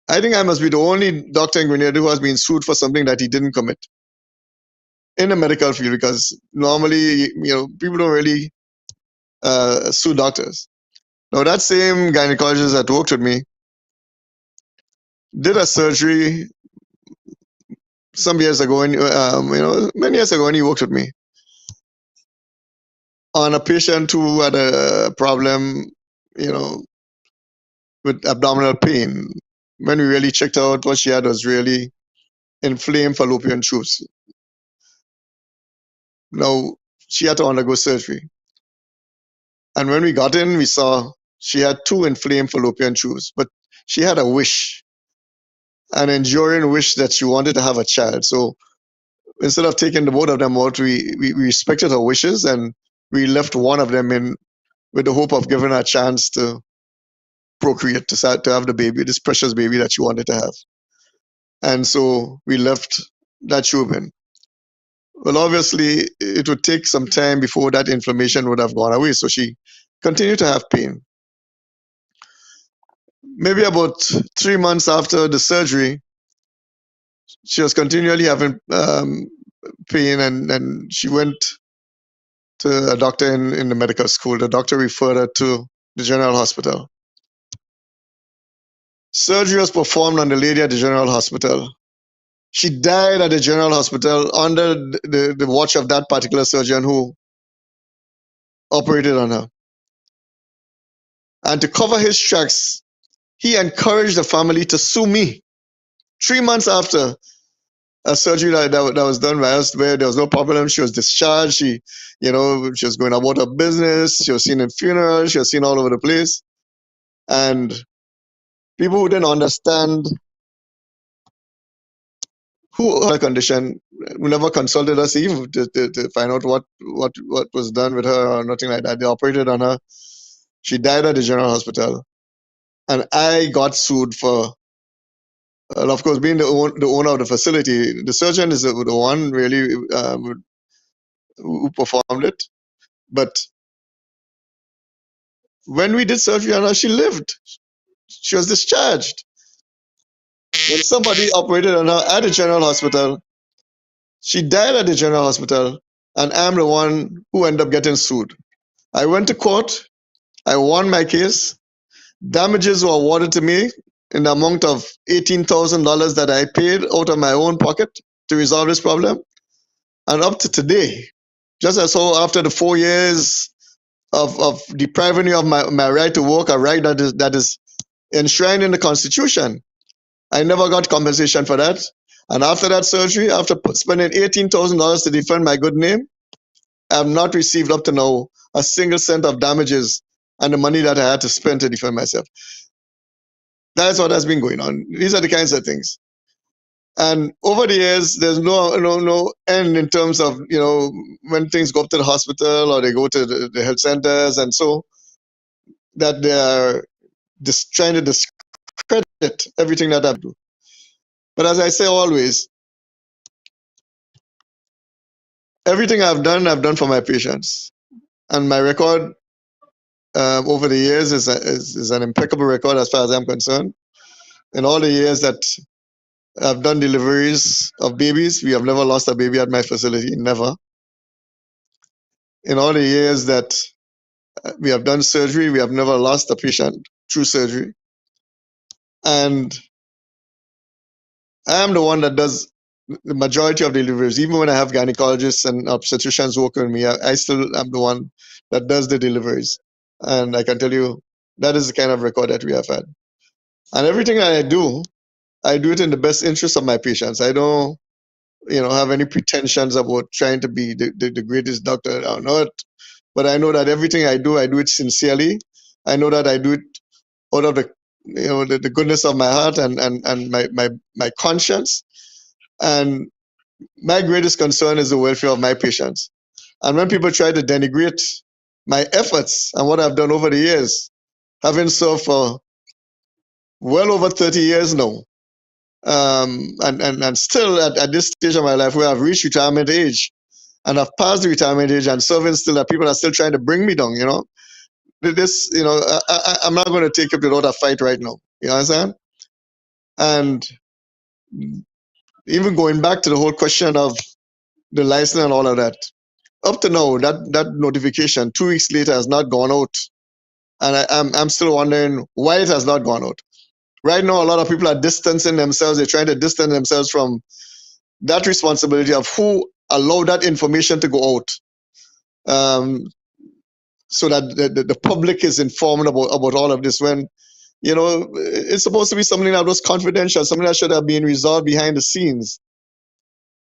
I think I must be the only doctor in Grenada who has been sued for something that he didn't commit in the medical field, because normally, people don't really sue doctors. Now, that same gynecologist that worked with me did a surgery some years ago, and many years ago, when he worked with me on a patient who had a problem, with abdominal pain. When we really checked out, what she had was really inflamed fallopian tubes. Now, she had to undergo surgery. And when we got in, we saw she had 2 inflamed fallopian tubes, but she had a wish, an enduring wish that she wanted to have a child. So instead of taking the both of them out, we respected her wishes, and we left one of them in with the hope of giving her a chance to procreate, to have the baby, this precious baby that she wanted to have. And so we left that tube in. Well, obviously, it would take some time before that inflammation would have gone away. So she continued to have pain. Maybe about 3 months after the surgery, she was continually having pain, and she went to a doctor in the medical school. The doctor referred her to the general hospital. Surgery was performed on the lady at the general hospital. She died at the general hospital under the watch of that particular surgeon who operated on her. And to cover his tracks, he encouraged the family to sue me 3 months after a surgery that was done by us, where there was no problem. She was discharged. She was going about her business. She was seen in funerals. She was seen all over the place. And people who didn't understand who her condition, who never consulted us even to find out what was done with her or nothing like that. They operated on her. She died at the general hospital. And I got sued for, well, of course, being the owner of the facility. The surgeon is the one really who performed it. But when we did surgery on her, she lived. She was discharged. When somebody operated on her at the general hospital, she died at the general hospital, and I'm the one who ended up getting sued. I went to court. I won my case. Damages were awarded to me in the amount of $18,000 that I paid out of my own pocket to resolve this problem. And up to today, just as so after the 4 years of depriving me of my right to work, a right that is enshrined in the Constitution, I never got compensation for that. And after that surgery, after spending $18,000 to defend my good name, I have not received up to now a single cent of damages and the money that I had to spend to defend myself. That's what has been going on. These are the kinds of things. And over the years, there's no end in terms of, when things go up to the hospital or they go to the health centers, and so that they are just trying to discredit everything that I do. But as I say always, everything I've done for my patients. And my record over the years is an impeccable record as far as I'm concerned. In all the years that I've done deliveries of babies, we have never lost a baby at my facility, never. In all the years that we have done surgery, we have never lost a patient through surgery. And I am the one that does the majority of deliveries. Even when I have gynecologists and obstetricians working with me, I still am the one that does the deliveries. And I can tell you, that is the kind of record that we have had. And everything I do it in the best interest of my patients. I don't, have any pretensions about trying to be the greatest doctor on earth. But I know that everything I do it sincerely. I know that I do it out of the goodness of my heart and my conscience. And my greatest concern is the welfare of my patients. And when people try to denigrate my efforts and what I've done over the years, having served for well over 30 years now, and still at this stage of my life where I've reached retirement age and I've passed the retirement age and serving still, that people are still trying to bring me down, This, I'm not going to take up without a fight right now. You understand? And even going back to the whole question of the license and all of that, up to now, that notification 2 weeks later has not gone out. And I'm still wondering why it has not gone out. Right now, a lot of people are distancing themselves. They're trying to distance themselves from that responsibility of who allowed that information to go out, so that the public is informed about all of this, when, it's supposed to be something that was confidential, something that should have been resolved behind the scenes.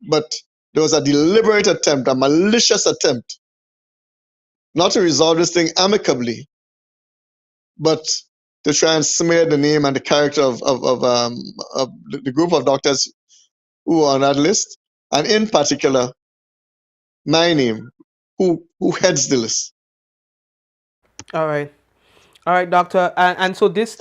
But there was a deliberate attempt, a malicious attempt, not to resolve this thing amicably, but to try and smear the name and the character of the group of doctors who are on that list, and in particular, my name, who heads the list. All right, doctor. And so this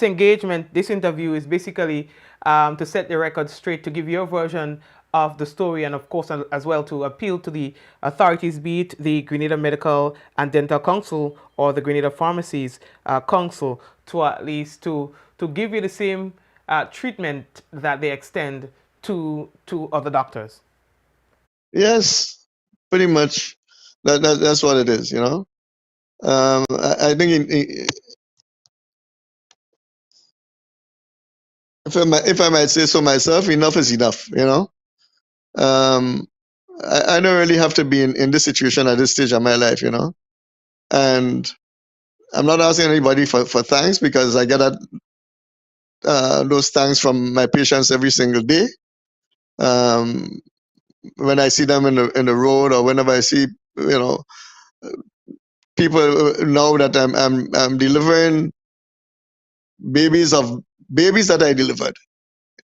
engagement, this interview is basically to set the record straight, to give your version of the story, and of course as well to appeal to the authorities, be it the Grenada Medical and Dental Council or the Grenada Pharmacies Council, to at least to give you the same treatment that they extend to other doctors. Yes, pretty much. That's what it is, you know. I think if I might say so myself, enough is enough, you know. I don't really have to be in this situation at this stage of my life, you know. And I'm not asking anybody for thanks, because I get those thanks from my patients every single day. When I see them in the road, or whenever I see, you know, people know that I'm delivering babies that I delivered.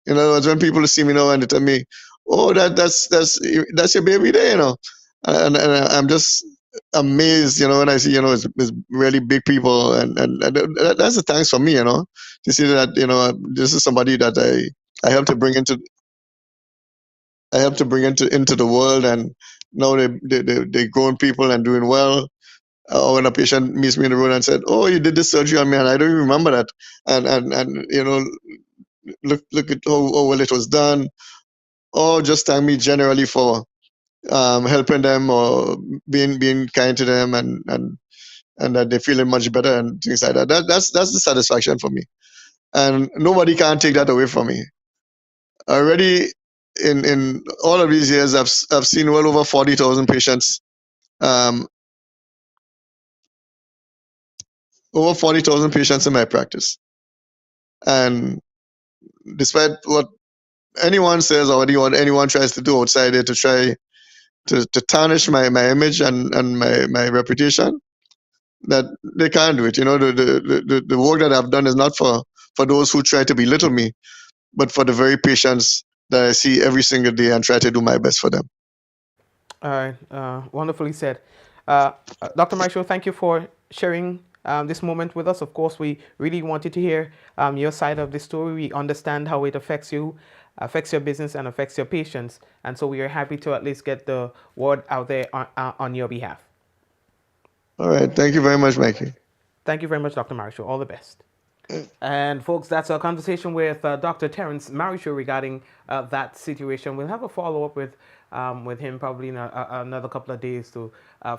In other words, when people see me now and they tell me, "Oh, that's your baby there," you know, and I'm just amazed, you know, when I see, you know, it's really big people, and that's a thanks for me, you know, to see that, you know, this is somebody that I help to bring into the world, and now they grown people and doing well. Or when a patient meets me in the road and said, "Oh, you did this surgery on me, and I don't even remember that," and you know, look at how well it was done, or just thank me generally for helping them, or being kind to them, and that they're feeling much better and things like that. That's the satisfaction for me, and nobody can take that away from me. Already in all of these years, I've seen well over 40,000 patients. Over 40,000 patients in my practice, and despite what anyone says or what anyone tries to do outside it to try to tarnish my image and my reputation, that they can't do it. You know, the work that I've done is not for those who try to belittle me, but for the very patients that I see every single day and try to do my best for them. All right, wonderfully said. Dr. Marryshow, thank you for sharing this moment with us. Of course, we really wanted to hear your side of the story. We understand how it affects you, affects your business, and affects your patients. And so we are happy to at least get the word out there on your behalf. All right. Thank you very much, Mikey. Thank you very much, Dr. Marryshow. All the best. And folks, that's our conversation with Dr. Terence Marryshow regarding that situation. We'll have a follow-up with him probably in another couple of days to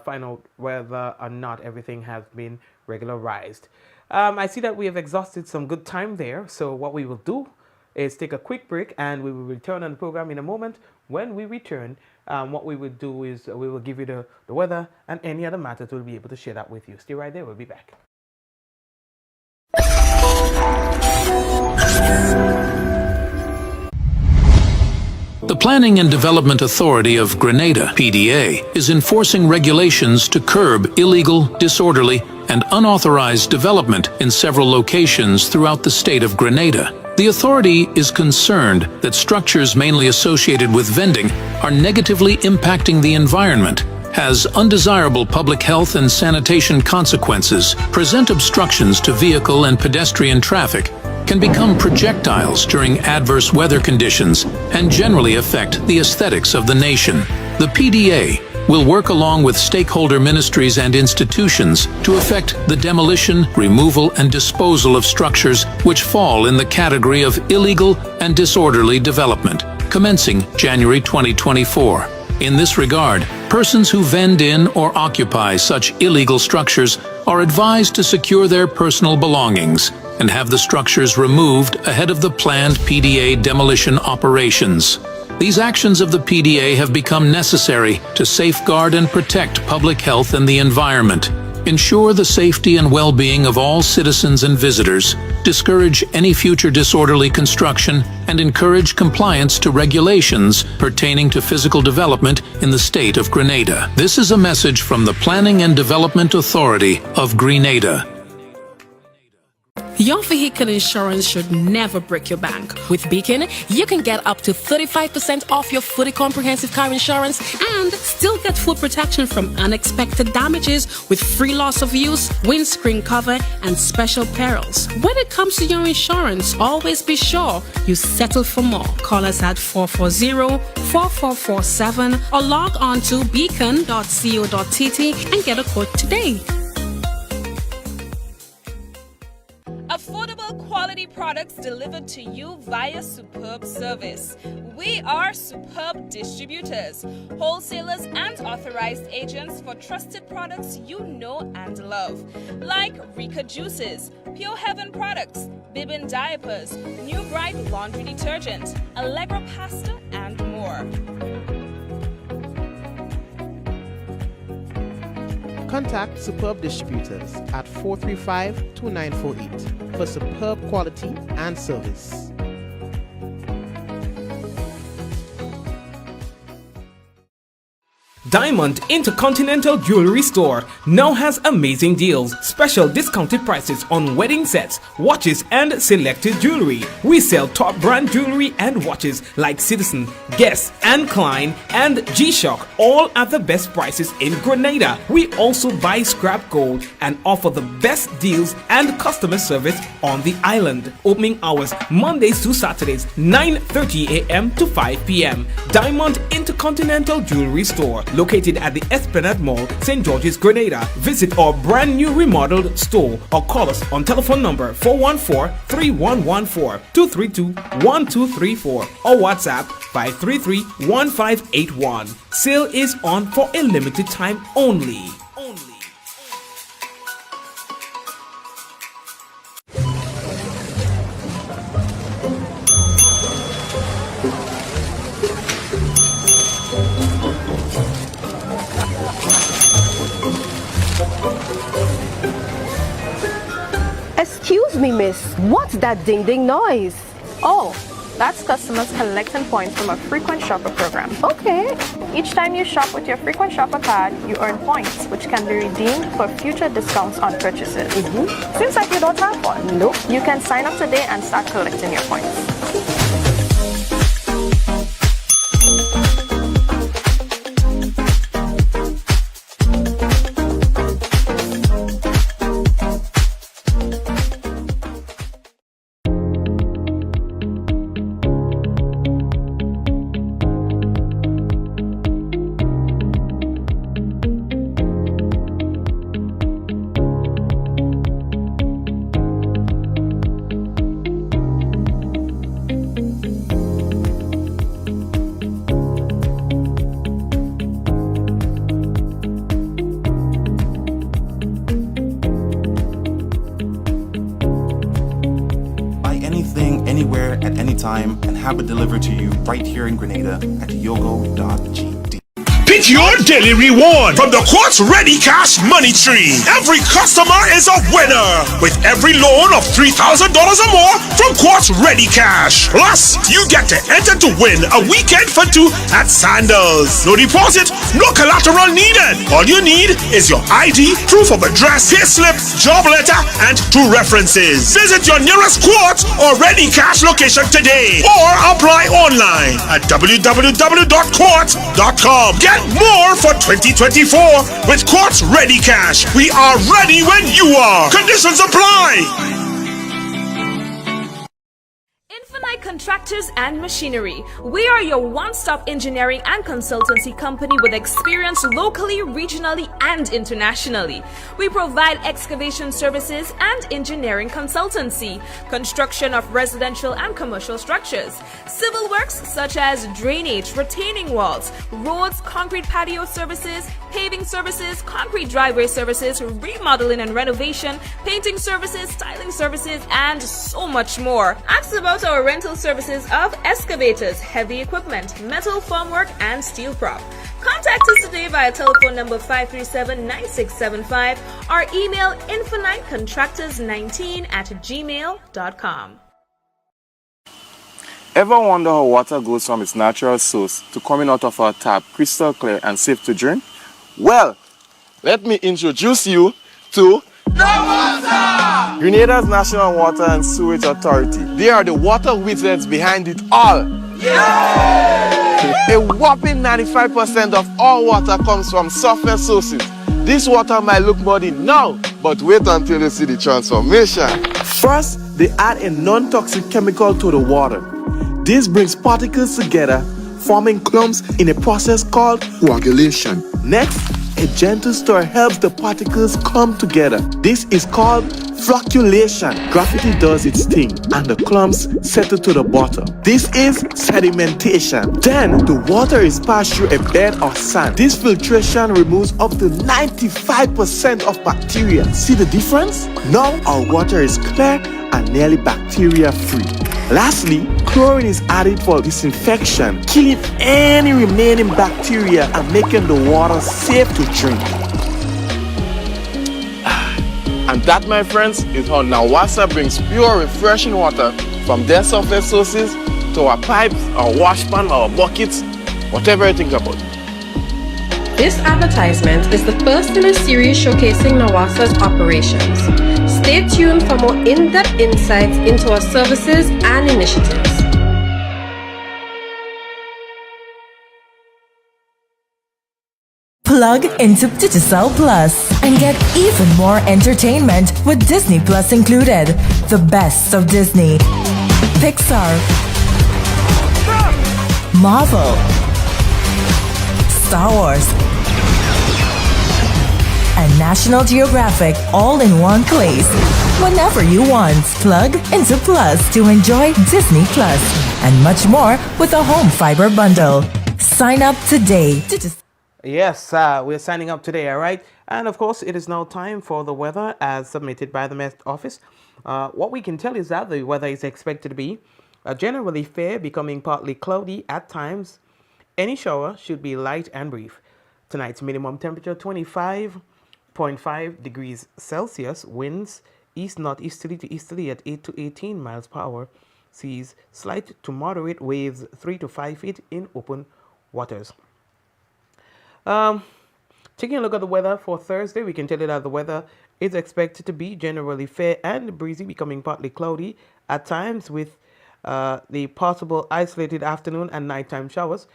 find out whether or not everything has been regularized. I see that we have exhausted some good time there, so what we will do is take a quick break, and we will return on the program in a moment. When we return, what we will do is we will give you the weather and any other matters. We'll be able to share that with you. Stay right there. We'll be back. The Planning and Development Authority of Grenada, PDA, is enforcing regulations to curb illegal, disorderly, and unauthorized development in several locations throughout the state of Grenada. The authority is concerned that structures mainly associated with vending are negatively impacting the environment, has undesirable public health and sanitation consequences, present obstructions to vehicle and pedestrian traffic, can become projectiles during adverse weather conditions, and generally affect the aesthetics of the nation. The PDA will work along with stakeholder ministries and institutions to effect the demolition, removal, and disposal of structures which fall in the category of illegal and disorderly development, commencing January 2024. In this regard, persons who vend in or occupy such illegal structures are advised to secure their personal belongings and have the structures removed ahead of the planned PDA demolition operations. These actions of the PDA have become necessary to safeguard and protect public health and the environment, ensure the safety and well-being of all citizens and visitors, discourage any future disorderly construction, and encourage compliance to regulations pertaining to physical development in the state of Grenada. This is a message from the Planning and Development Authority of Grenada. Your vehicle insurance should never break your bank. With Beacon, you can get up to 35% off your fully comprehensive car insurance and still get full protection from unexpected damages with free loss of use, windscreen cover, and special perils. When it comes to your insurance, always be sure you settle for more. Call us at 440-4447 or log on to beacon.co.tt and get a quote today. Affordable quality products delivered to you via superb service. We are superb distributors, wholesalers and authorized agents for trusted products you know and love. Like Rika Juices, Pure Heaven products, Bibin diapers, New Bright laundry detergent, Allegra pasta and more. Contact Superb Distributors at 435-2948 for superb quality and service. Diamond Intercontinental Jewelry Store now has amazing deals, special discounted prices on wedding sets, watches and selected jewelry. We sell top brand jewelry and watches like Citizen, Guess and Klein and G-Shock, all at the best prices in Grenada. We also buy scrap gold and offer the best deals and customer service on the island. Opening hours Mondays to Saturdays 9:30 a.m. to 5 p.m. Diamond Intercontinental Jewelry Store, located at the Esplanade Mall, St. George's, Grenada. Visit our brand new remodeled store or call us on telephone number 414-3114, 232-1234 or WhatsApp 533-1581. Sale is on for a limited time only. Excuse me, miss. What's that ding-ding noise? Oh, that's customers collecting points from a frequent shopper program. Okay. Each time you shop with your frequent shopper card, you earn points, which can be redeemed for future discounts on purchases. Seems like you don't have one. Nope. You can sign up today and start collecting your points. Anywhere at any time and have it delivered to you right here in Grenada at yogo.gd. Pick your daily reward from the Quartz Ready Cash Money Tree. Every customer is a winner with every loan of $3,000 or more from Quartz Ready Cash. Plus, you get to enter to win a weekend for two at Sandals. No deposit, no collateral needed. All you need is your ID, proof of address, payslip, job letter, and 2 references. Visit your nearest Quartz or Ready Cash location today or apply online at www.quartz.com. Get more for 2024 with Quartz Ready Cash. We are ready when you are. Conditions apply. Infinite Contractors and Machinery. We are your one-stop engineering and consultancy company with experience locally, regionally, and internationally. We provide excavation services and engineering consultancy, construction of residential and commercial structures, civil works such as drainage, retaining walls, roads, concrete patio services, paving services, concrete driveway services, remodeling and renovation, painting services, styling services, and so much more. Ask about our rental services of excavators, heavy equipment, metal formwork, and steel prop. Contact us today via telephone number 537-9675 or email infinitecontractors19@gmail.com. Ever wonder how water goes from its natural source to coming out of our tap crystal clear and safe to drink? Well, let me introduce you to the water! Grenada's National Water and Sewage Authority. They are the water wizards behind it all. A whopping 95% of all water comes from surface sources. This water might look muddy now, but wait until you see the transformation. First, they add a non-toxic chemical to the water. This brings particles together, forming clumps in a process called coagulation. Next, a gentle stir helps the particles come together. This is called flocculation. Gravity does its thing and the clumps settle to the bottom. This is sedimentation. Then the water is passed through a bed of sand. This filtration removes up to 95% of bacteria. See the difference? Now our water is clear and nearly bacteria free. Lastly, chlorine is added for disinfection, killing any remaining bacteria and making the water safe to drink. And that, my friends, is how Nawasa brings pure, refreshing water from their surface sources to our pipes, our washpan, our buckets, whatever you think about. This advertisement is the first in a series showcasing Nawasa's operations. Stay tuned for more in-depth insights into our services and initiatives. Plug into Digicel Plus and get even more entertainment with Disney Plus included. The best of Disney, Pixar, Marvel, Star Wars, and National Geographic all in one place. Whenever you want, plug into Plus to enjoy Disney Plus and much more with a home fiber bundle. Sign up today. Yes, we're signing up today, all right? And of course, it is now time for the weather as submitted by the Met Office. What we can tell is that the weather is expected to be generally fair, becoming partly cloudy at times. Any shower should be light and brief. Tonight's minimum temperature 25.5 degrees Celsius. Winds east-northeasterly to easterly at 8 to 18 miles per hour. Seas slight to moderate, waves 3 to 5 feet in open waters. Taking a look at the weather for Thursday, we can tell you that the weather is expected to be generally fair and breezy, becoming partly cloudy at times with the possible isolated afternoon and nighttime showers.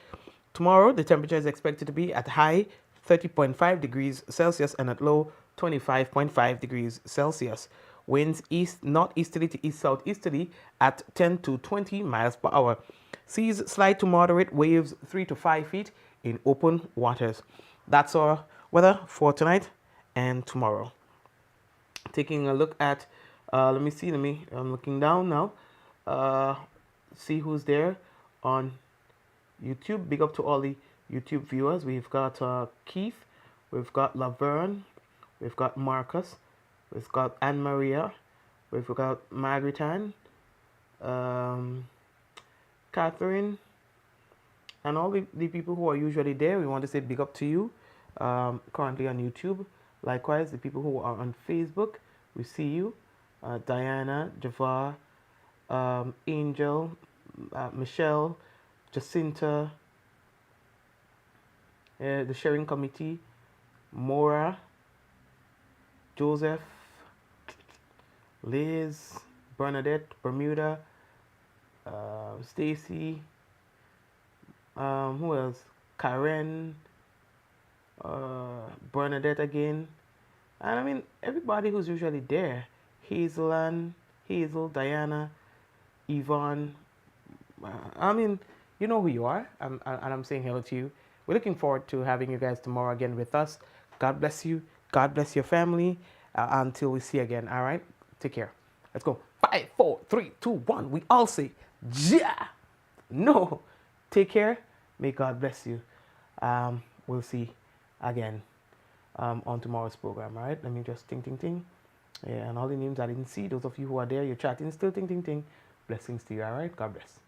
Tomorrow, the temperature is expected to be at high 30.5 degrees Celsius and at low 25.5 degrees Celsius. Winds east-northeasterly to east-southeasterly at 10 to 20 miles per hour. Seas slight to moderate, waves 3 to 5 feet in open waters. That's our weather for tonight and tomorrow. Taking a look at, I'm looking down now. See who's there on YouTube. Big up to all the YouTube viewers. We've got Keith, we've got Laverne, we've got Marcus, we've got Anne Maria, we've got Margaret Ann, Catherine, and all the people who are usually there. We want to say big up to you, currently on YouTube. Likewise, the people who are on Facebook, we see you. Diana, Javar, Angel, Michelle, Jacinta, the sharing committee, Mora, Joseph, Liz, Bernadette, Bermuda, Stacy, who else? Karen, Bernadette again, and I mean everybody who's usually there. Hazel, Diana, Yvonne. I mean, you know who you are, and I'm saying hello to you. We're looking forward to having you guys tomorrow again with us. God bless you. God bless your family. Until we see you again. All right. Take care. Let's go. 5, 4, 3, 2, 1. We all say, yeah. No. Take care. May God bless you. We'll see again on tomorrow's program. All right. Let me just ting. Yeah, and all the names I didn't see. Those of you who are there, you're chatting still. Ting. Blessings to you. All right. God bless.